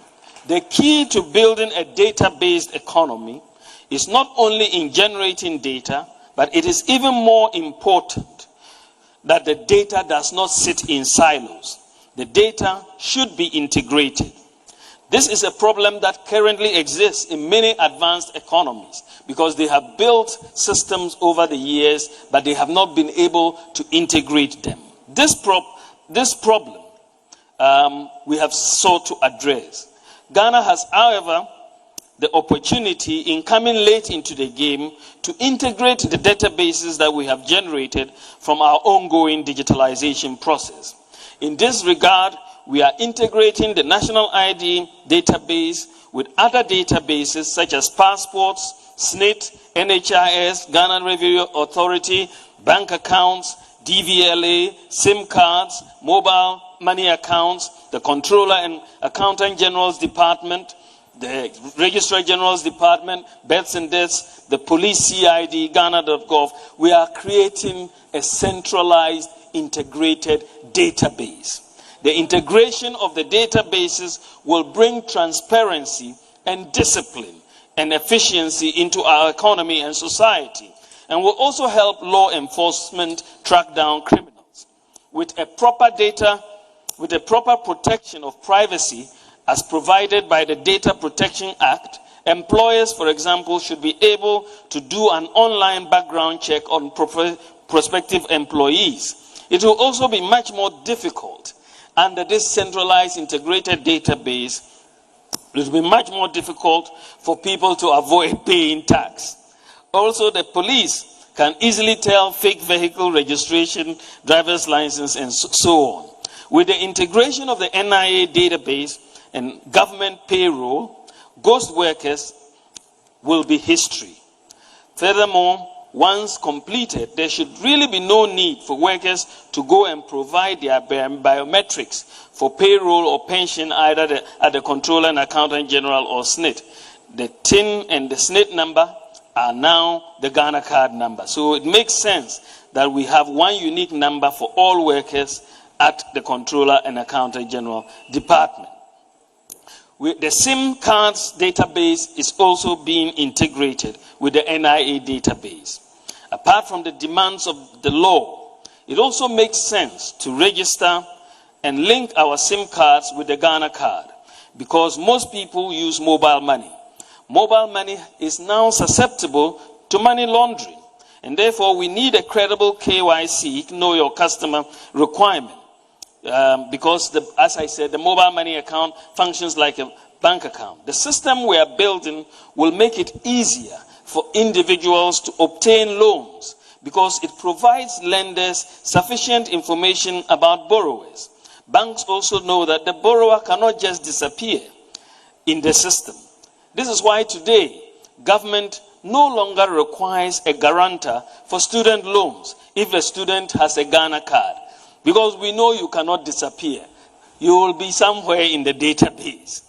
the key to building a data-based economy is not only in generating data, but it is even more important that the data does not sit in silos. The data should be integrated. This is a problem that currently exists in many advanced economies because they have built systems over the years, but they have not been able to integrate them. This problem we have sought to address. Ghana has, however, the opportunity in coming late into the game to integrate the databases that we have generated from our ongoing digitalization process. In this regard, we are integrating the National ID database with other databases such as passports, SNIT, NHIS, Ghana Revenue Authority, bank accounts, DVLA, SIM cards, mobile money accounts, the Controller and Accountant General's Department, the Registrar General's Department, Births and Deaths, the Police CID, Ghana.gov. We are creating a centralized, integrated database. The integration of the databases will bring transparency and discipline and efficiency into our economy and society, and will also help law enforcement track down criminals. With a proper protection of privacy as provided by the Data Protection Act, employers, for example, should be able to do an online background check on prospective employees. It will also be much more difficult under this centralized integrated database. It will be much more difficult for people to avoid paying tax. Also, the police can easily tell fake vehicle registration, driver's license, and so on. With the integration of the NIA database and government payroll, ghost workers will be history. Furthermore, once completed, there should really be no need for workers to go and provide their biometrics for payroll or pension either at the Controller and Accountant General or SNIT. The TIN and the SNIT number are now the Ghana card number. So it makes sense that we have one unique number for all workers at the Controller and Accountant General Department. The SIM cards database is also being integrated with the NIA database. Apart from the demands of the law, it also makes sense to register and link our SIM cards with the Ghana card. because most people use mobile money. Mobile money is now susceptible to money laundering, and therefore we need a credible KYC, know your customer requirement, because, as I said, the mobile money account functions like a bank account. The system we are building will make it easier for individuals to obtain loans because it provides lenders sufficient information about borrowers. Banks also know that the borrower cannot just disappear in the system. This is why today, government no longer requires a guarantor for student loans if a student has a Ghana card, because we know you cannot disappear. You will be somewhere in the database.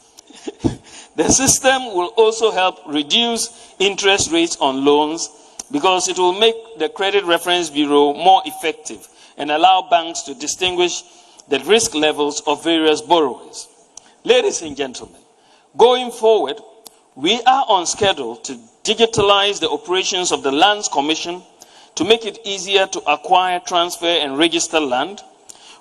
The system will also help reduce interest rates on loans because it will make the Credit Reference Bureau more effective and allow banks to distinguish the risk levels of various borrowers. Ladies and gentlemen, going forward, we are on schedule to digitalize the operations of the Lands Commission to make it easier to acquire, transfer, and register land.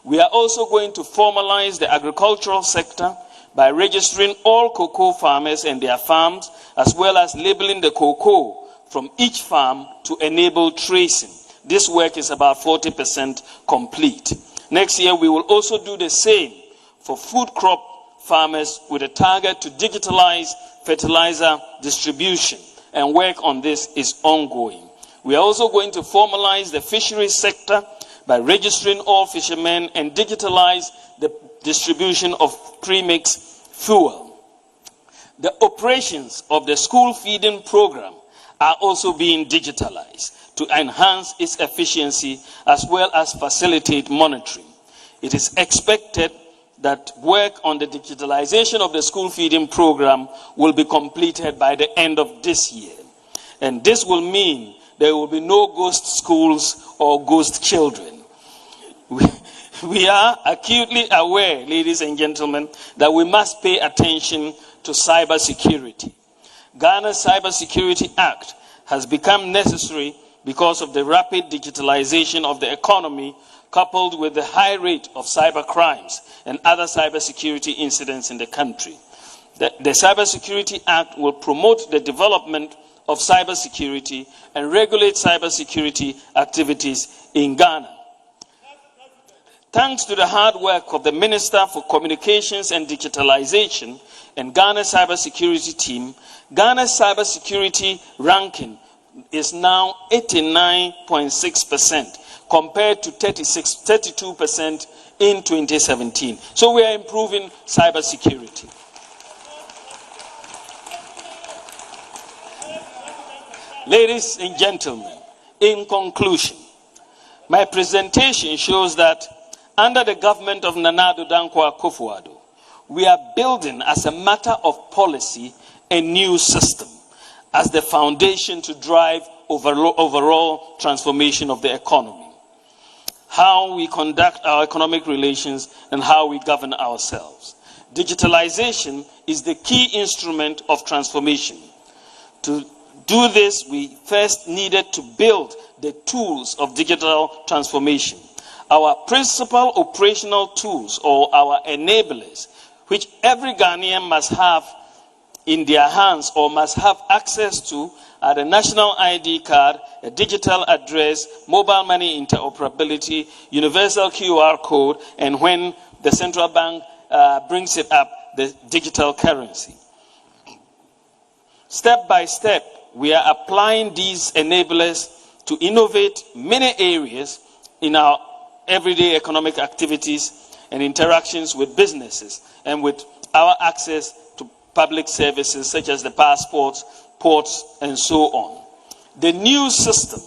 We are also going to formalize the agricultural sector by registering all cocoa farmers and their farms, as well as labeling the cocoa from each farm to enable tracing. This work is about 40% complete. Next year, we will also do the same for food crop farmers with a target to digitalize fertilizer distribution, and work on this is ongoing. We are also going to formalize the fisheries sector by registering all fishermen and digitalize the distribution of premixed fuel. The operations of the school feeding program are also being digitalized to enhance its efficiency as well as facilitate monitoring. It is expected that work on the digitalization of the school feeding program will be completed by the end of this year. And this will mean there will be no ghost schools or ghost children. We are acutely aware, ladies and gentlemen, that we must pay attention to cybersecurity. Ghana's Cybersecurity Act has become necessary because of the rapid digitalization of the economy, coupled with the high rate of cyber crimes and other cybersecurity incidents in the country. The Cybersecurity Act will promote the development of cybersecurity and regulate cybersecurity activities in Ghana. Thanks to the hard work of the Minister for Communications and Digitalization and Ghana's cybersecurity team, Ghana's cybersecurity ranking is now 89.6% compared to 32% in 2017. So we are improving cybersecurity. Ladies and gentlemen, in conclusion, my presentation shows that under the government of Nana Addo Dankwa Akufo-Addo, we are building, as a matter of policy, a new system as the foundation to drive overall transformation of the economy. How we conduct our economic relations and how we govern ourselves. Digitalization is the key instrument of transformation. To do this, we first needed to build the tools of digital transformation. Our principal operational tools, or our enablers, which every Ghanaian must have in their hands or must have access to, are the national ID card, a digital address, mobile money interoperability, universal QR code, and when the central bank brings it up, the digital currency. Step by step, we are applying these enablers to innovate many areas in our everyday economic activities and interactions with businesses and with our access to public services such as the passports, ports, and so on. The new system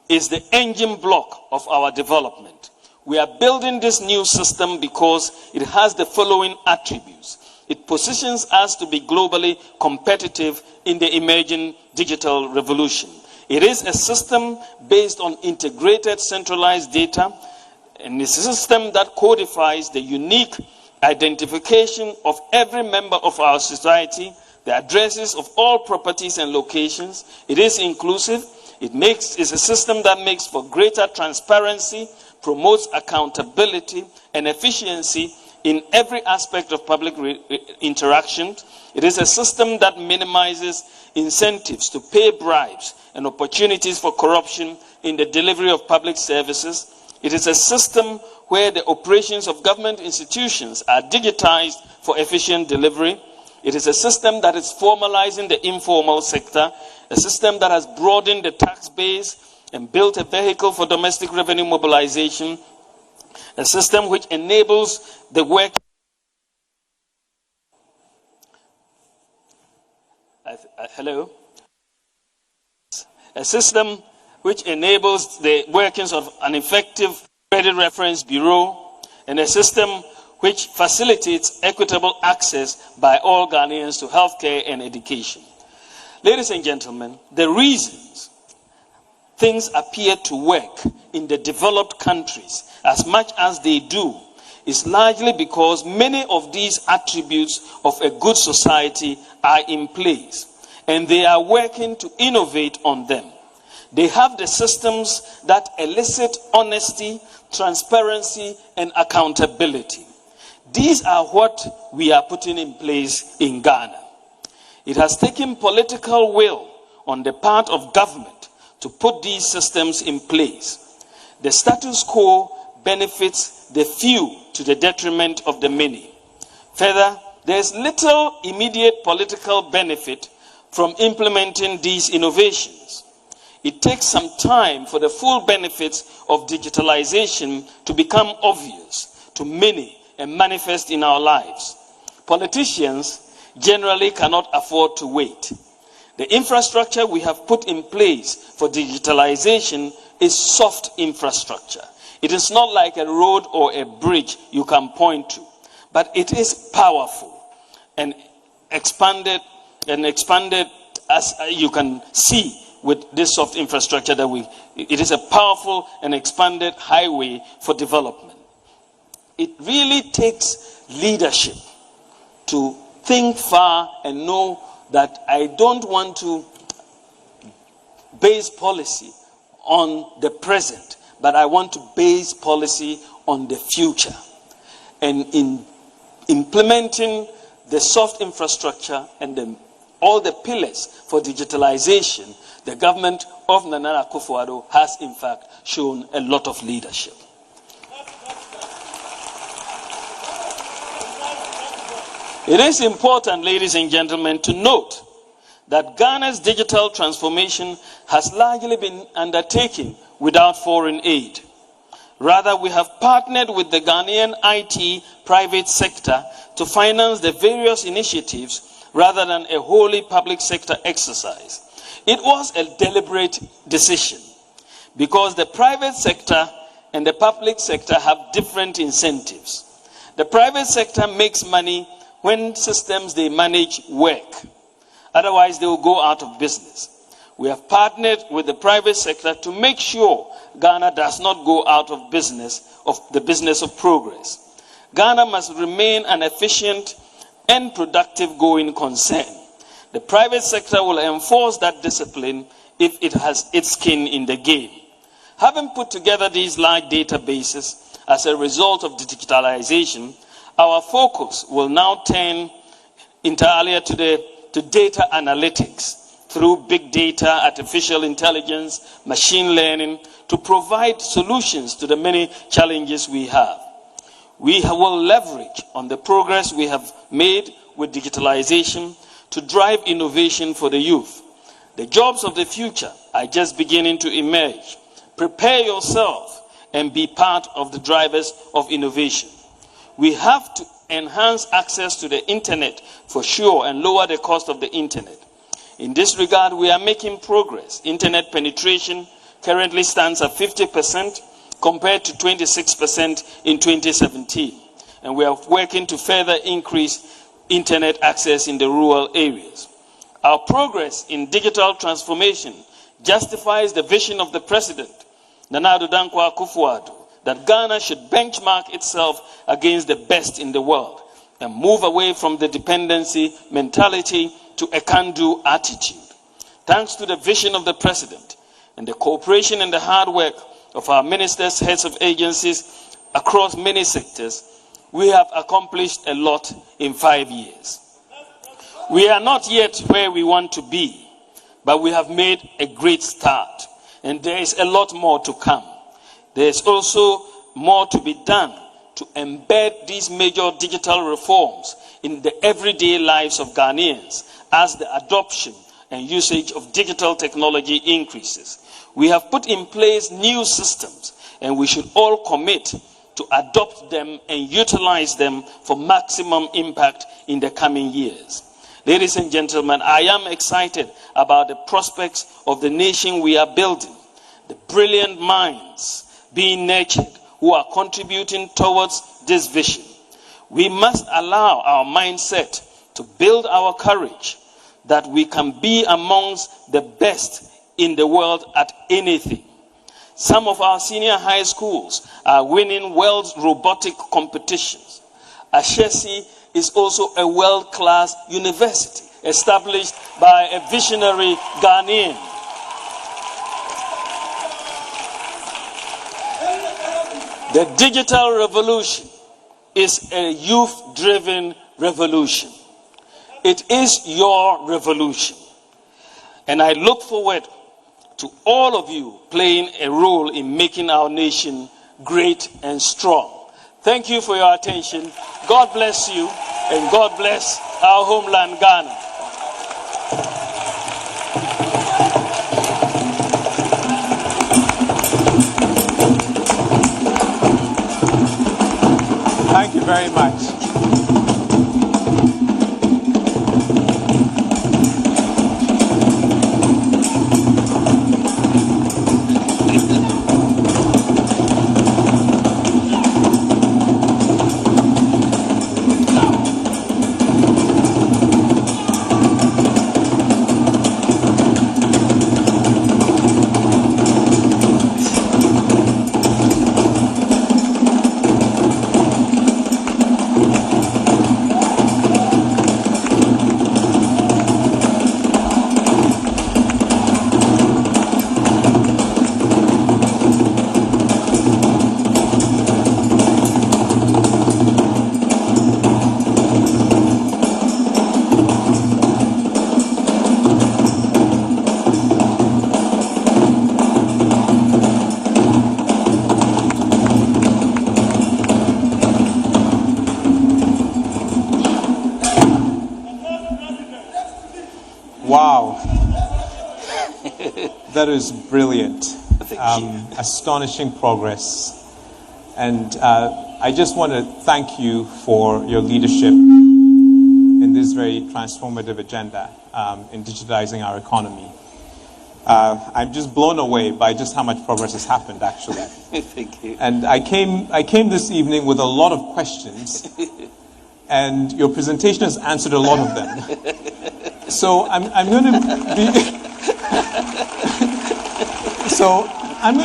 is the engine block of our development. We are building this new system because it has the following attributes. It positions us to be globally competitive in the emerging digital revolution. It is a system based on integrated centralized data, and it's a system that codifies the unique identification of every member of our society, the addresses of all properties and locations. It is inclusive. It's a system that makes for greater transparency, promotes accountability and efficiency, in every aspect of public interaction. It is a system that minimizes incentives to pay bribes and opportunities for corruption in the delivery of public services. It is a system where the operations of government institutions are digitized for efficient delivery. It is a system that is formalizing the informal sector, a system that has broadened the tax base and built a vehicle for domestic revenue mobilization, a system which enables the work. Hello? A system which enables the workings of an effective credit reference bureau, and a system which facilitates equitable access by all Ghanaians to healthcare and education. Ladies and gentlemen, the reasons things appear to work in the developed countries as much as they do is largely because many of these attributes of a good society are in place, and they are working to innovate on them. They have the systems that elicit honesty, transparency, and accountability. These are what we are putting in place in Ghana. It has taken political will on the part of government to put these systems in place. The status quo benefits the few to the detriment of the many. Further, there is little immediate political benefit from implementing these innovations. It takes some time for the full benefits of digitalization to become obvious to many and manifest in our lives. Politicians generally cannot afford to wait. The infrastructure we have put in place for digitalization is soft infrastructure. It is not like a road or a bridge you can point to, but it is powerful and expanded as you can see with this soft infrastructure it is a powerful and expanded highway for development. It really takes leadership to think far and know that I don't want to base policy on the present, but I want to base policy on the future. And in implementing the soft infrastructure and all the pillars for digitalization, the government of Nana Akufo-Addo has in fact shown a lot of leadership. It is important, ladies and gentlemen, to note that Ghana's digital transformation has largely been undertaken without foreign aid. Rather, we have partnered with the Ghanaian IT private sector to finance the various initiatives rather than a wholly public sector exercise. It was a deliberate decision because the private sector and the public sector have different incentives. The private sector makes money when systems they manage work. Otherwise, they will go out of business. We have partnered with the private sector to make sure Ghana does not go out of the business of progress. Ghana must remain an efficient and productive going concern. The private sector will enforce that discipline if it has its skin in the game. Having put together these large databases as a result of digitalization, our focus will now turn entirely to data analytics through big data, artificial intelligence, machine learning, to provide solutions to the many challenges we have. We will leverage on the progress we have made with digitalization to drive innovation for the youth. The jobs of the future are just beginning to emerge. Prepare yourself and be part of the drivers of innovation. We have to enhance access to the internet for sure and lower the cost of the internet. In this regard, we are making progress. Internet penetration currently stands at 50% compared to 26% in 2017. And we are working to further increase internet access in the rural areas. Our progress in digital transformation justifies the vision of the President, Nana Addo Akufo-Addo, that Ghana should benchmark itself against the best in the world and move away from the dependency mentality to a can-do attitude. Thanks to the vision of the President and the cooperation and the hard work of our ministers, heads of agencies across many sectors, we have accomplished a lot in 5 years. We are not yet where we want to be, but we have made a great start, and there is a lot more to come. There is also more to be done to embed these major digital reforms in the everyday lives of Ghanaians as the adoption and usage of digital technology increases. We have put in place new systems, and we should all commit to adopt them and utilize them for maximum impact in the coming years. Ladies and gentlemen, I am excited about the prospects of the nation we are building, the brilliant minds being nurtured who are contributing towards this vision. We must allow our mindset to build our courage that we can be amongst the best in the world at anything. Some of our senior high schools are winning world robotic competitions. Ashesi is also a world-class university established by a visionary Ghanaian. The digital revolution is a youth-driven revolution. It is your revolution. And I look forward to all of you playing a role in making our nation great and strong. Thank you for your attention. God bless you, and God bless our homeland, Ghana. Thank you very much. Wow. That is brilliant. Astonishing progress. And I just want to thank you for your leadership in this very transformative agenda in digitizing our economy. I'm just blown away by just how much progress has happened, actually. Thank you. And I came this evening with a lot of questions, and your presentation has answered a lot of them. So I'm going to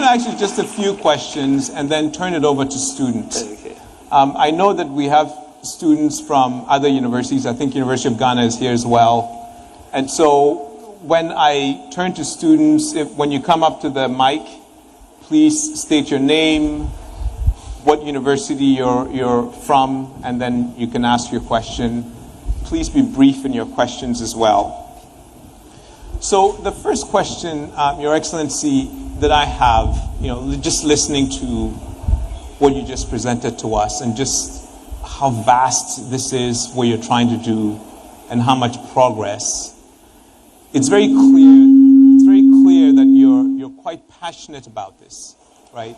actually just a few questions and then turn it over to students. Okay. I know that we have students from other universities. I think University of Ghana is here as well. And so when I turn to students, when you come up to the mic, please state your name, what university you're from, and then you can ask your question. Please be brief in your questions as well. So the first question, Your Excellency, that I have, just listening to what you just presented to us and just how vast this is, what you're trying to do, and how much progress. It's very clear that you're quite passionate about this, right?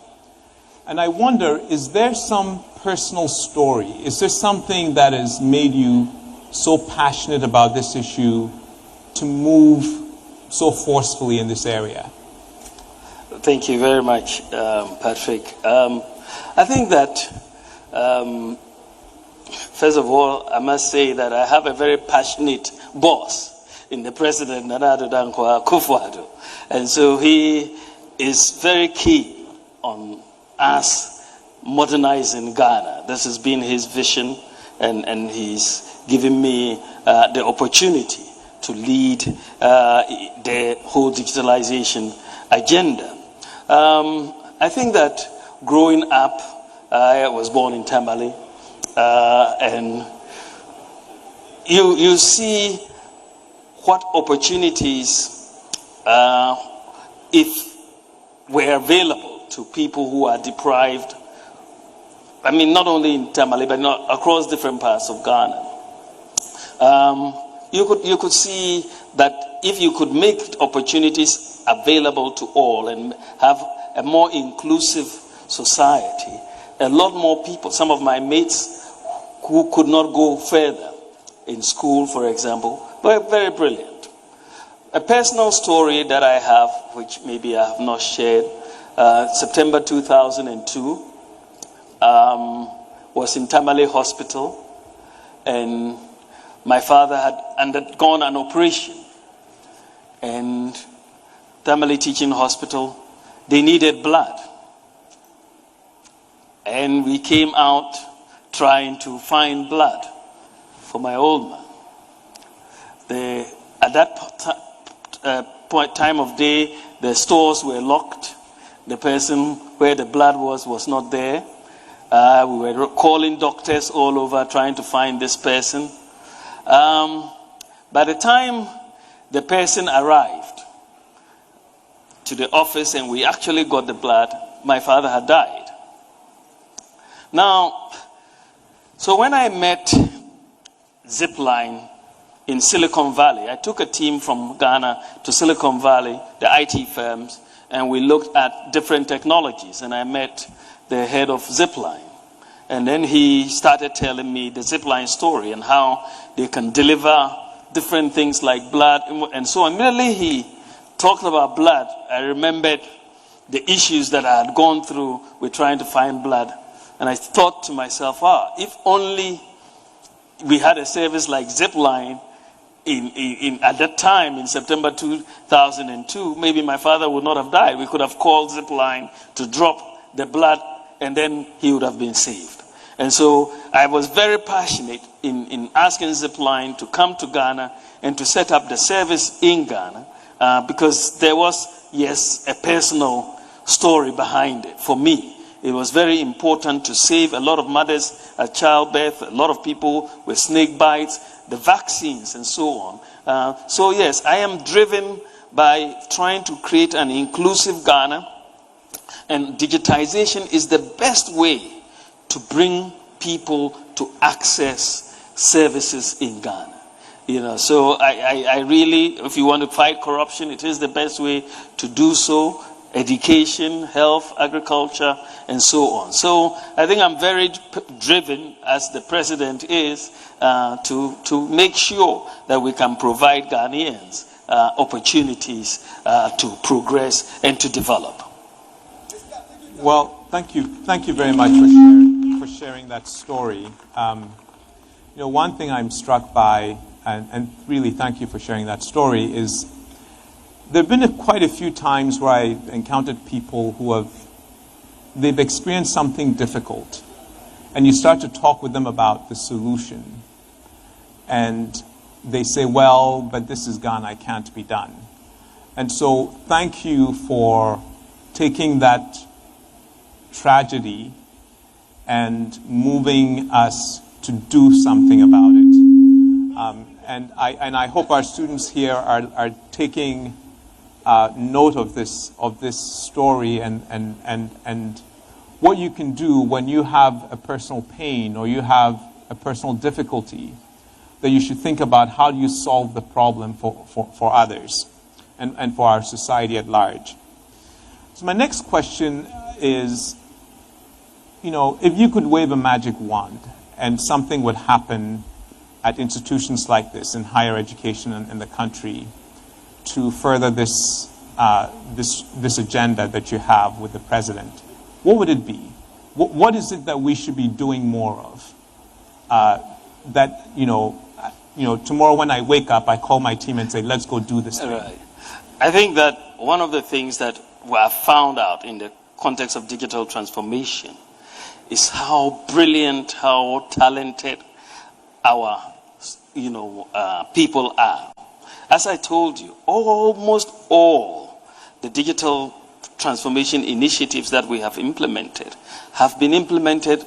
And I wonder, is there some personal story? Is there something that has made you so passionate about this issue to move so forcefully in this area? Thank you very much, Patrick. I think that, first of all, I must say that I have a very passionate boss in the President, Nana Addo Dankwa Akufo-Addo. And so he is very keen on us modernizing Ghana. This has been his vision, and he's given me the opportunity to lead the whole digitalization agenda. I think that growing up, I was born in Tamale. and you see what opportunities, if were available to people who are deprived. I mean, not only in Tamale, but not across different parts of Ghana. You could see that if you could make opportunities available to all and have a more inclusive society, a lot more people, some of my mates who could not go further in school, for example, were very brilliant. A personal story that I have, which maybe I have not shared, September 2002, was in Tamale Hospital, and my father had undergone an operation, and Tamale Teaching Hospital, they needed blood. And we came out trying to find blood for my old man. At that time of day, the stores were locked. The person where the blood was not there. We were calling doctors all over trying to find this person. By the time the person arrived to the office and we actually got the blood, my father had died. Now, so when I met Zipline in Silicon Valley, I took a team from Ghana to Silicon Valley, the IT firms, and we looked at different technologies, and I met the head of Zipline. And then he started telling me the Zipline story and how they can deliver different things like blood and so on. Immediately he talked about blood, I remembered the issues that I had gone through with trying to find blood. And I thought to myself, if only we had a service like Zipline at that time in September 2002, maybe my father would not have died. We could have called Zipline to drop the blood and then he would have been saved. And so I was very passionate in asking Zipline to come to Ghana and to set up the service in Ghana because there was, yes, a personal story behind it for me. It was very important to save a lot of mothers at childbirth, a lot of people with snake bites, the vaccines and so on. So yes, I am driven by trying to create an inclusive Ghana, and digitization is the best way to bring people to access services in Ghana. So I really, if you want to fight corruption, it is the best way to do so. Education, health, agriculture, and so on. So I think I'm very driven, as the president is, to make sure that we can provide Ghanaians opportunities to progress and to develop. Well, thank you very much for sharing that story. One thing I'm struck by, and really thank you for sharing that story, is there have been quite a few times where I've encountered people who they've experienced something difficult, and you start to talk with them about the solution, and they say, well, but this is Ghana, it can't be done. And so thank you for taking that tragedy and moving us to do something about it. And I hope our students here are taking note of this story and what you can do when you have a personal pain or you have a personal difficulty, that you should think about how do you solve the problem for others and for our society at large. So my next question is, if you could wave a magic wand and something would happen at institutions like this in higher education in the country to further this agenda that you have with the president, what would it be? What is it that we should be doing more of? That tomorrow when I wake up, I call my team and say, let's go do this thing. Right. I think that one of the things that we have found out in the context of digital transformation is how brilliant, how talented our people are. As I told you, almost all the digital transformation initiatives that we have implemented have been implemented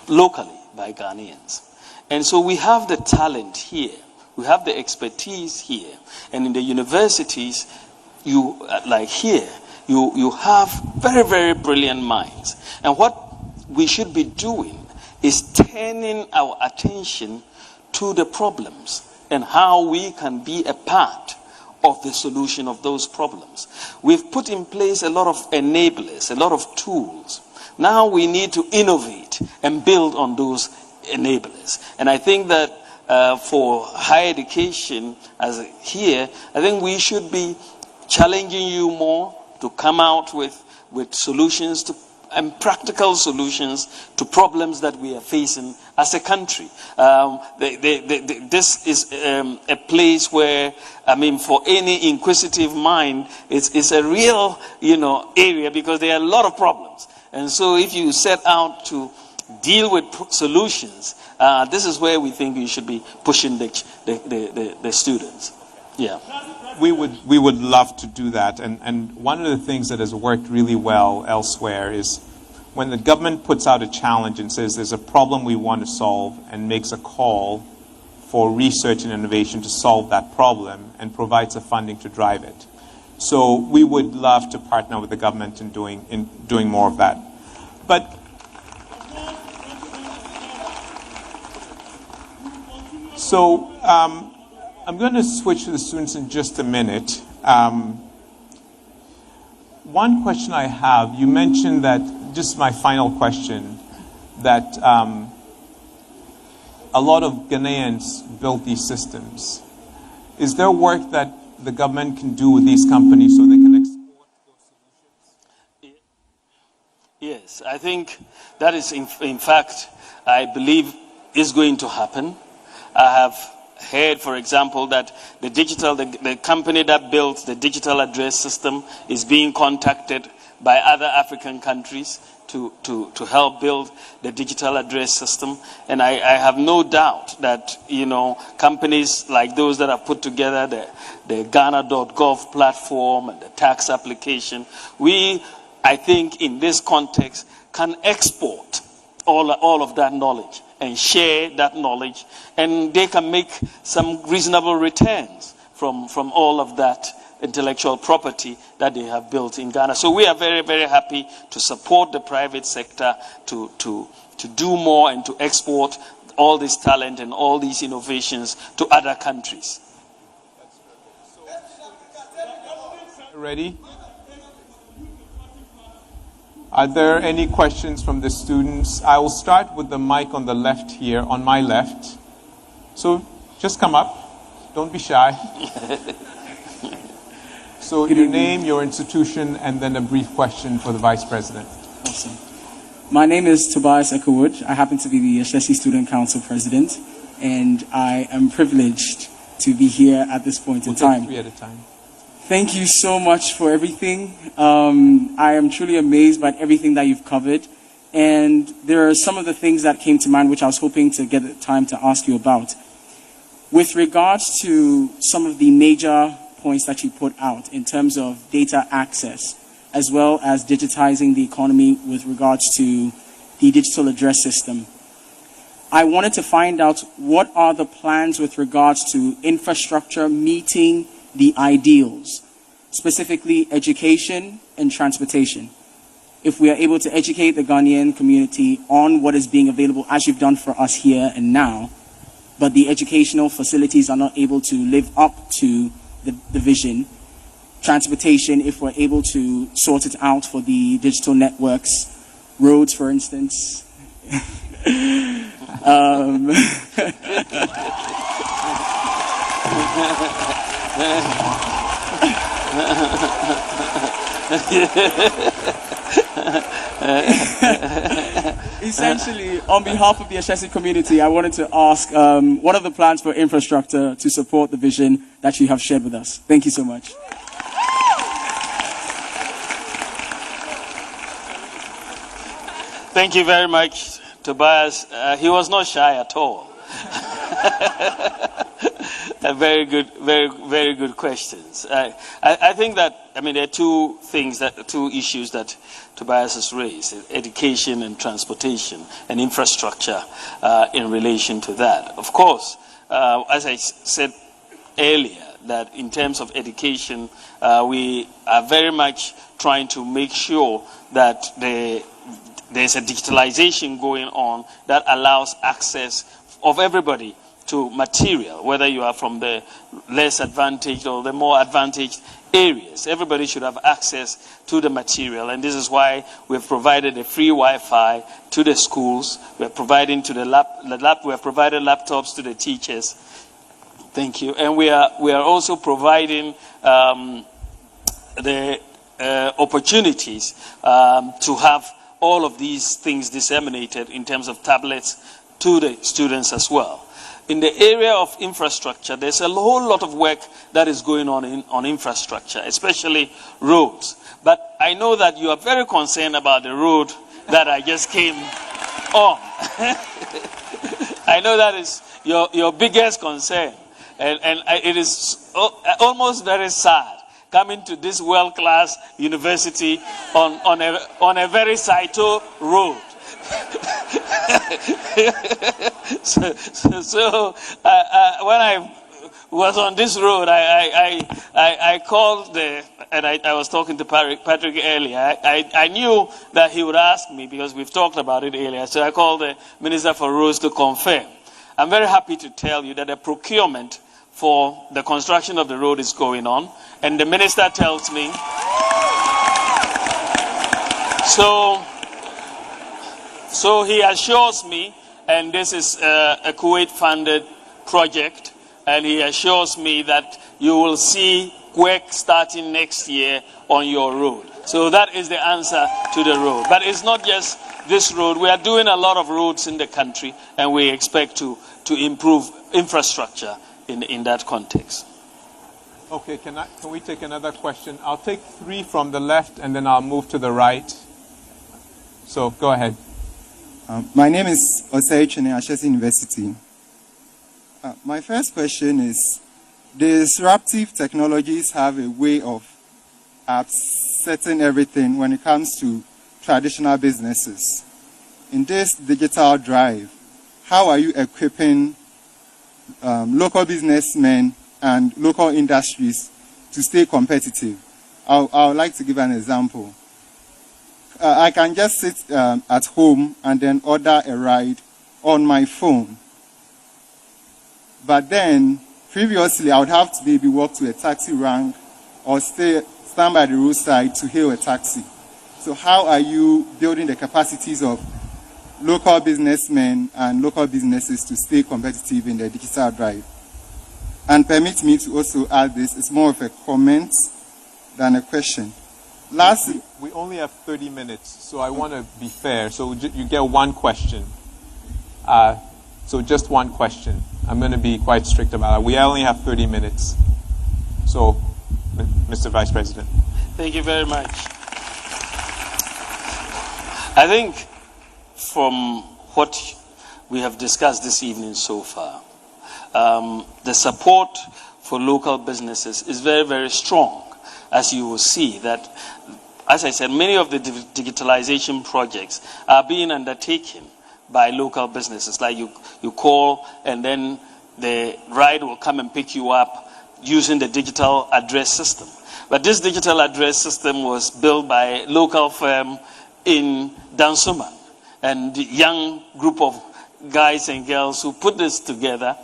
locally by Ghanaians. And so we have the talent here. We have the expertise here. And in the universities, like here, you have very, very brilliant minds. And what we should be doing is turning our attention to the problems and how we can be a part of the solution of those problems. We've put in place a lot of enablers, a lot of tools. Now we need to innovate and build on those enablers. And I think that for higher education, as here, I think we should be challenging you more to come out with solutions and practical solutions to problems that we are facing as a country. This is a place where, I mean, for any inquisitive mind, it's a real, area, because there are a lot of problems. And so if you set out to deal with solutions, this is where we think you should be pushing the students. Yeah. We would love to do that. And one of the things that has worked really well elsewhere is when the government puts out a challenge and says there's a problem we want to solve and makes a call for research and innovation to solve that problem and provides the funding to drive it. So we would love to partner with the government in doing more of that. But so I'm going to switch to the students in just a minute. One question I have, you mentioned that, just my final question, that a lot of Ghanaians built these systems. Is there work that the government can do with these companies so they can export those solutions? Yes, I think that is, in fact, I believe is going to happen. I have heard, for example, that the company that built the digital address system is being contacted by other African countries to help build the digital address system. And I have no doubt that, companies like those that have put together the Ghana.gov platform and the tax application, I think in this context, can export all of that knowledge and share that knowledge, and they can make some reasonable returns from all of that intellectual property that they have built in Ghana. So we are very, very happy to support the private sector to do more and to export all this talent and all these innovations to other countries. Ready? Are there any questions from the students? I will start with the mic on the left here, on my left. So just come up. Don't be shy. So your name, your institution, and then a brief question for the Vice President. Awesome. My name is Tobias Echowood. I happen to be the Ashesi Student Council President, and I am privileged to be here at this point in time. Take 3 at a time. Thank you so much for everything. I am truly amazed by everything that you've covered. And there are some of the things that came to mind which I was hoping to get the time to ask you about. With regards to some of the major points that you put out in terms of data access, as well as digitizing the economy with regards to the digital address system, I wanted to find out what are the plans with regards to infrastructure meeting the ideals, specifically education and transportation. If we are able to educate the Ghanaian community on what is being available, as you've done for us here and now, but the educational facilities are not able to live up to the vision. Transportation, if we're able to sort it out for the digital networks, roads, for instance. Essentially, on behalf of the Ashesi community, I wanted to ask, what are the plans for infrastructure to support the vision that you have shared with us? Thank you so much. Thank you very much, Tobias. He was not shy at all. Very good questions. I think that there are two issues that Tobias has raised: education and transportation and infrastructure in relation to that. Of course, as I said earlier, that in terms of education, we are very much trying to make sure that there's a digitalization going on that allows access of everybody to material, whether you are from the less advantaged or the more advantaged areas. Everybody should have access to the material, and this is why we've provided a free Wi-Fi to the schools. We're providing to the we have provided laptops to the teachers. Thank you. And we are also providing the opportunities to have all of these things disseminated in terms of tablets to the students as well. In the area of infrastructure, there's a whole lot of work that is going on infrastructure, especially roads. But I know that you are very concerned about the road that I just came on. I know that is your biggest concern. And it is almost very sad coming to this world-class university on a very Saito road. So when I was on this road, I called and I was talking to Patrick earlier. I knew that he would ask me because we've talked about it earlier. So I called the Minister for Roads to confirm. I'm very happy to tell you that the procurement for the construction of the road is going on, and the minister tells me so he assures me, and this is a Kuwait-funded project, and he assures me that you will see work starting next year on your road. So that is the answer to the road. But it's not just this road. We are doing a lot of roads in the country, and we expect to improve infrastructure in that context. Okay, can we take another question? I'll take 3 from the left, and then I'll move to the right. So go ahead. My name is Osei Chene, Ashesi University. My first question is, disruptive technologies have a way of upsetting everything when it comes to traditional businesses. In this digital drive, how are you equipping local businessmen and local industries to stay competitive? I would like to give an example. I can just sit at home and then order a ride on my phone. But then, previously, I would have to maybe walk to a taxi rank or stand by the roadside to hail a taxi. So how are you building the capacities of local businessmen and local businesses to stay competitive in the digital drive? And permit me to also add this, it's more of a comment than a question. Lastly, we only have 30 minutes, so I want to be fair. So you get one question. So just one question. I'm going to be quite strict about it. We only have 30 minutes. So, Mr. Vice President. Thank you very much. I think from what we have discussed this evening so far, the support for local businesses is very, very strong. As you will see that, as I said, many of the digitalization projects are being undertaken by local businesses. Like you call and then the ride will come and pick you up using the digital address system. But this digital address system was built by a local firm in Dansoman, and the young group of guys and girls who put this together.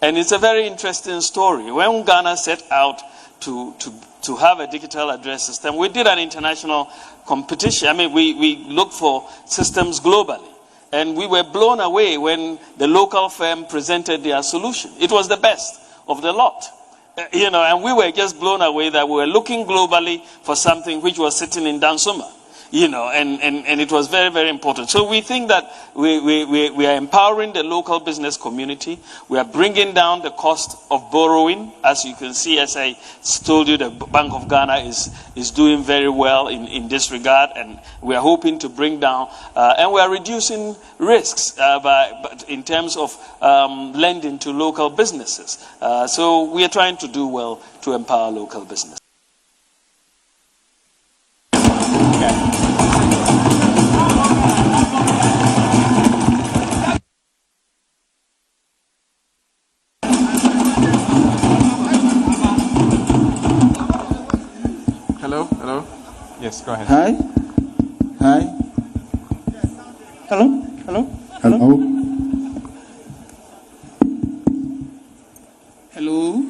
And it's a very interesting story. When Ghana set out to have a digital address system, we did an international competition. I mean, we looked for systems globally. And we were blown away when the local firm presented their solution. It was the best of the lot. And we were just blown away that we were looking globally for something which was sitting in Dansuma. And it was very, very important. So we think that we are empowering the local business community. We are bringing down the cost of borrowing. As you can see, as I told you, the Bank of Ghana is doing very well in this regard. And we are hoping to bring down, and we are reducing risks but in terms of lending to local businesses. So we are trying to do well to empower local business. Hello? Yes, go ahead. Hi. Hi. Hello. Hello. Hello. Hello.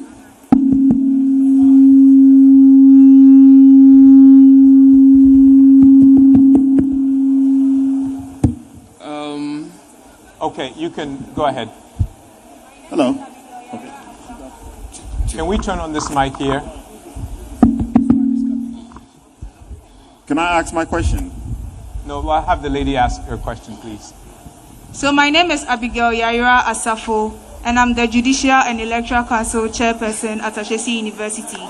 Okay, you can go ahead. Hello. Can we turn on this mic here? Can I ask my question? No, I'll have the lady ask her question, please. So my name is Abigail Yaira Asafo, and I'm the Judicial and Electoral Council Chairperson at Ashesi University.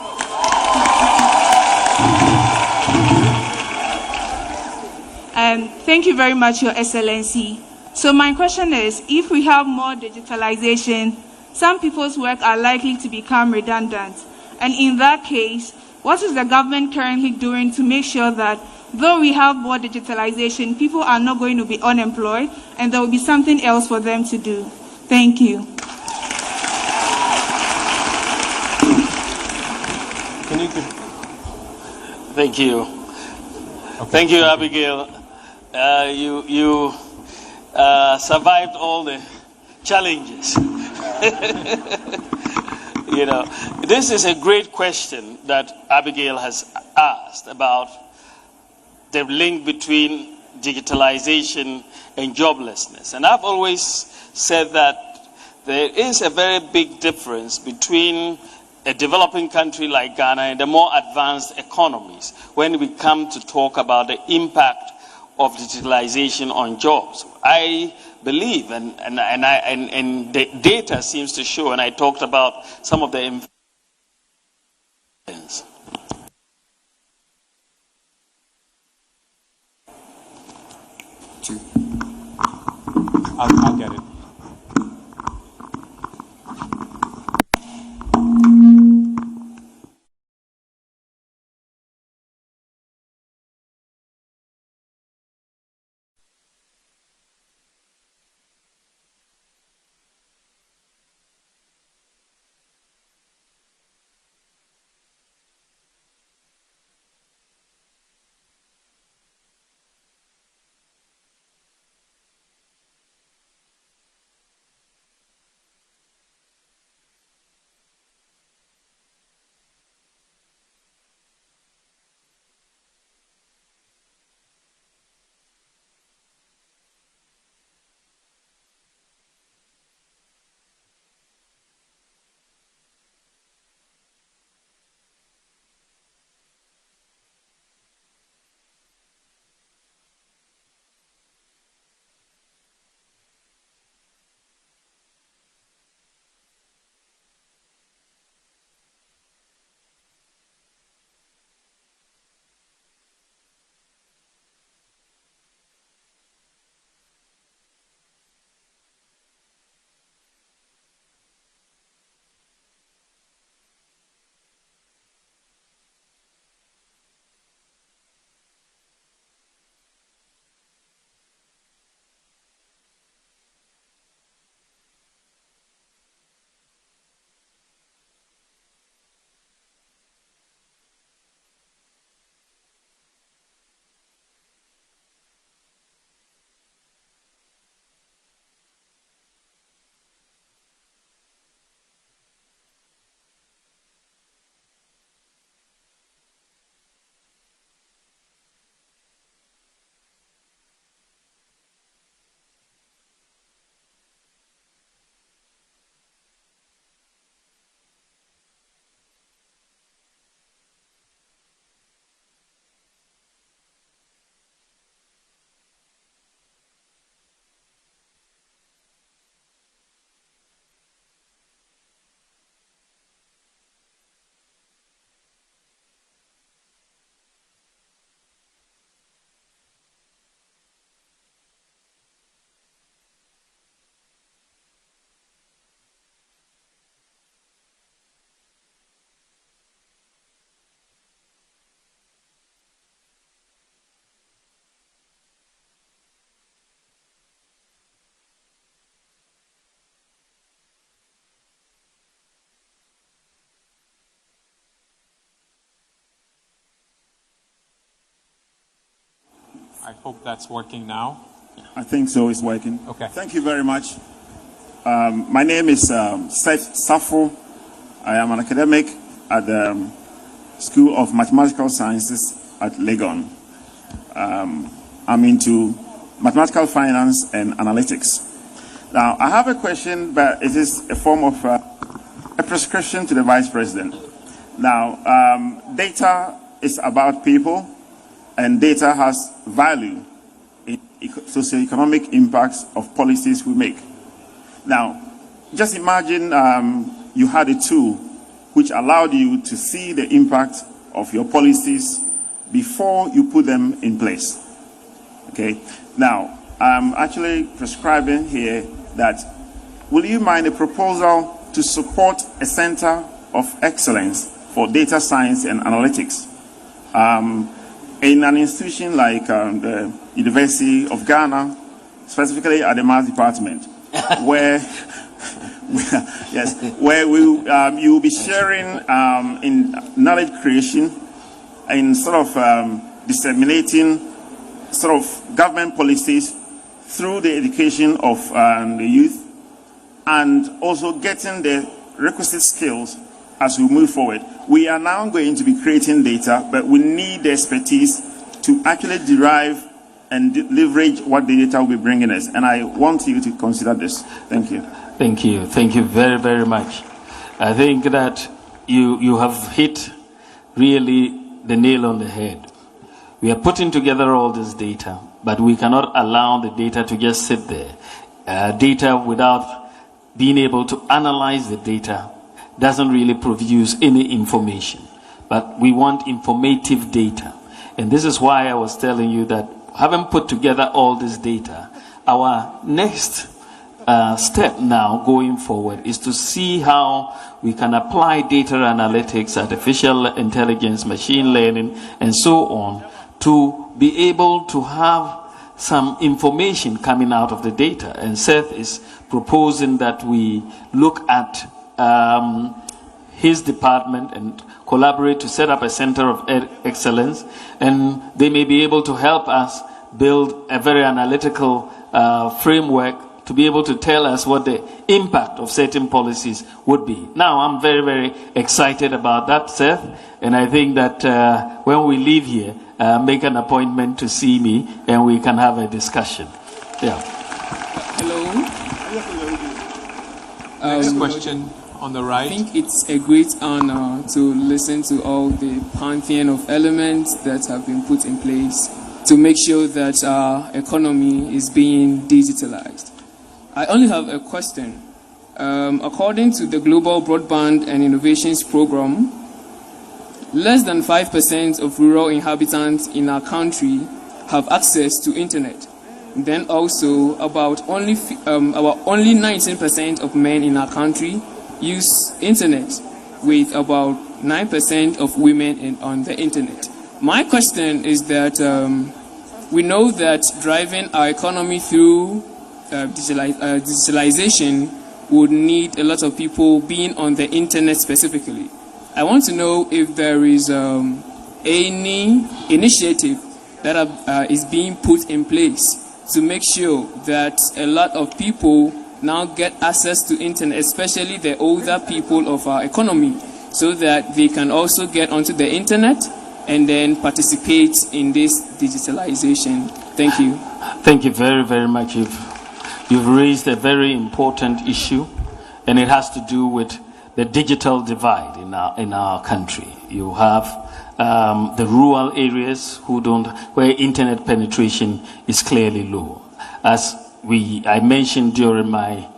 Thank you very much, Your Excellency. So my question is, if we have more digitalization, some people's work are likely to become redundant. And in that case, what is the government currently doing to make sure that though we have more digitalization, people are not going to be unemployed and there will be something else for them to do? Thank you. Can you give... Thank you. Okay, Thank you, Abigail. You survived all the challenges. You know, this is a great question that Abigail has asked about the link between digitalization and joblessness. And I've always said that there is a very big difference between a developing country like Ghana and the more advanced economies when we come to talk about the impact of digitalization on jobs. I believe, and the data seems to show, and I talked about some of the evidence. I'll get it. I hope that's working now. I think so, it's working. Okay. Thank you very much. My name is Seth Safo. I am an academic at the School of Mathematical Sciences at Legon. I'm into mathematical finance and analytics. Now, I have a question, but it is a form of a prescription to the Vice President. Now, data is about people, and data has value in socioeconomic impacts of policies we make. Now, just imagine you had a tool which allowed you to see the impact of your policies before you put them in place. Okay? Now, I'm actually prescribing here that, will you mind a proposal to support a center of excellence for data science and analytics in an institution like the University of Ghana, specifically at the Maths Department, where you will be sharing in knowledge creation and sort of disseminating sort of government policies through the education of the youth, and also getting the requisite skills as we move forward. We are now going to be creating data, but we need the expertise to actually derive and leverage what the data will be bringing us. And I want you to consider this. Thank you. Thank you. Thank you very, very much. I think that you have hit really the nail on the head. We are putting together all this data, but we cannot allow the data to just sit there. Data without being able to analyze the data doesn't really produce any information. But we want informative data. And this is why I was telling you that having put together all this data, our next step now going forward is to see how we can apply data analytics, artificial intelligence, machine learning, and so on, to be able to have some information coming out of the data. And Seth is proposing that we look at his department and collaborate to set up a center of excellence, and they may be able to help us build a very analytical framework to be able to tell us what the impact of certain policies would be. Now, I'm very, very excited about that, Seth, and I think that when we leave here, make an appointment to see me and we can have a discussion. Yeah. Hello. Next question on the right. I think it's a great honor to listen to all the pantheon of elements that have been put in place to make sure that our economy is being digitalized. I only have a question. According to the Global Broadband and Innovations Program, less than 5% of rural inhabitants in our country have access to internet. Then also, about only 19% of men in our country use internet, with about 9% of women on the internet. My question is that we know that driving our economy through digitalization would need a lot of people being on the internet specifically. I want to know if there is any initiative that is being put in place to make sure that a lot of people now get access to internet, especially the older people of our economy, so that they can also get onto the internet and then participate in this digitalization. Thank you. Thank you very, very much. You've raised a very important issue, and it has to do with the digital divide in our country. You have the rural areas where internet penetration is clearly low. As I mentioned during my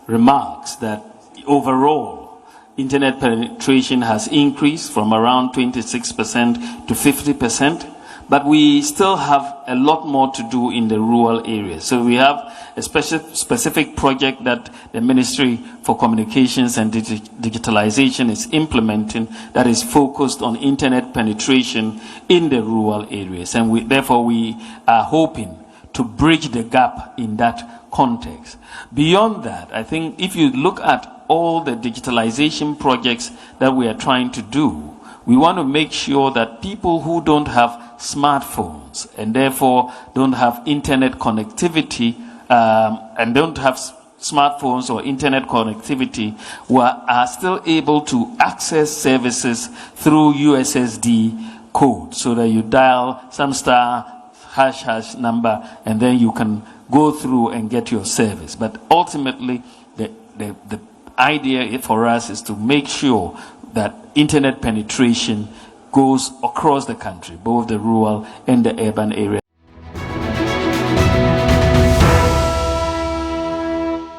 remarks, that overall internet penetration has increased from around 26% to 50%, but we still have a lot more to do in the rural areas. So we have a specific project that the Ministry for Communications and Digitalization is implementing that is focused on internet penetration in the rural areas. And therefore we are hoping to bridge the gap in that context. Beyond that, I think if you look at all the digitalization projects that we are trying to do, we want to make sure that people who don't have smartphones and therefore don't have internet connectivity and don't have smartphones or internet connectivity are still able to access services through USSD code, so that you dial some star hash number and then you can go through and get your service. But ultimately, the idea for us is to make sure that internet penetration goes across the country, both the rural and the urban area.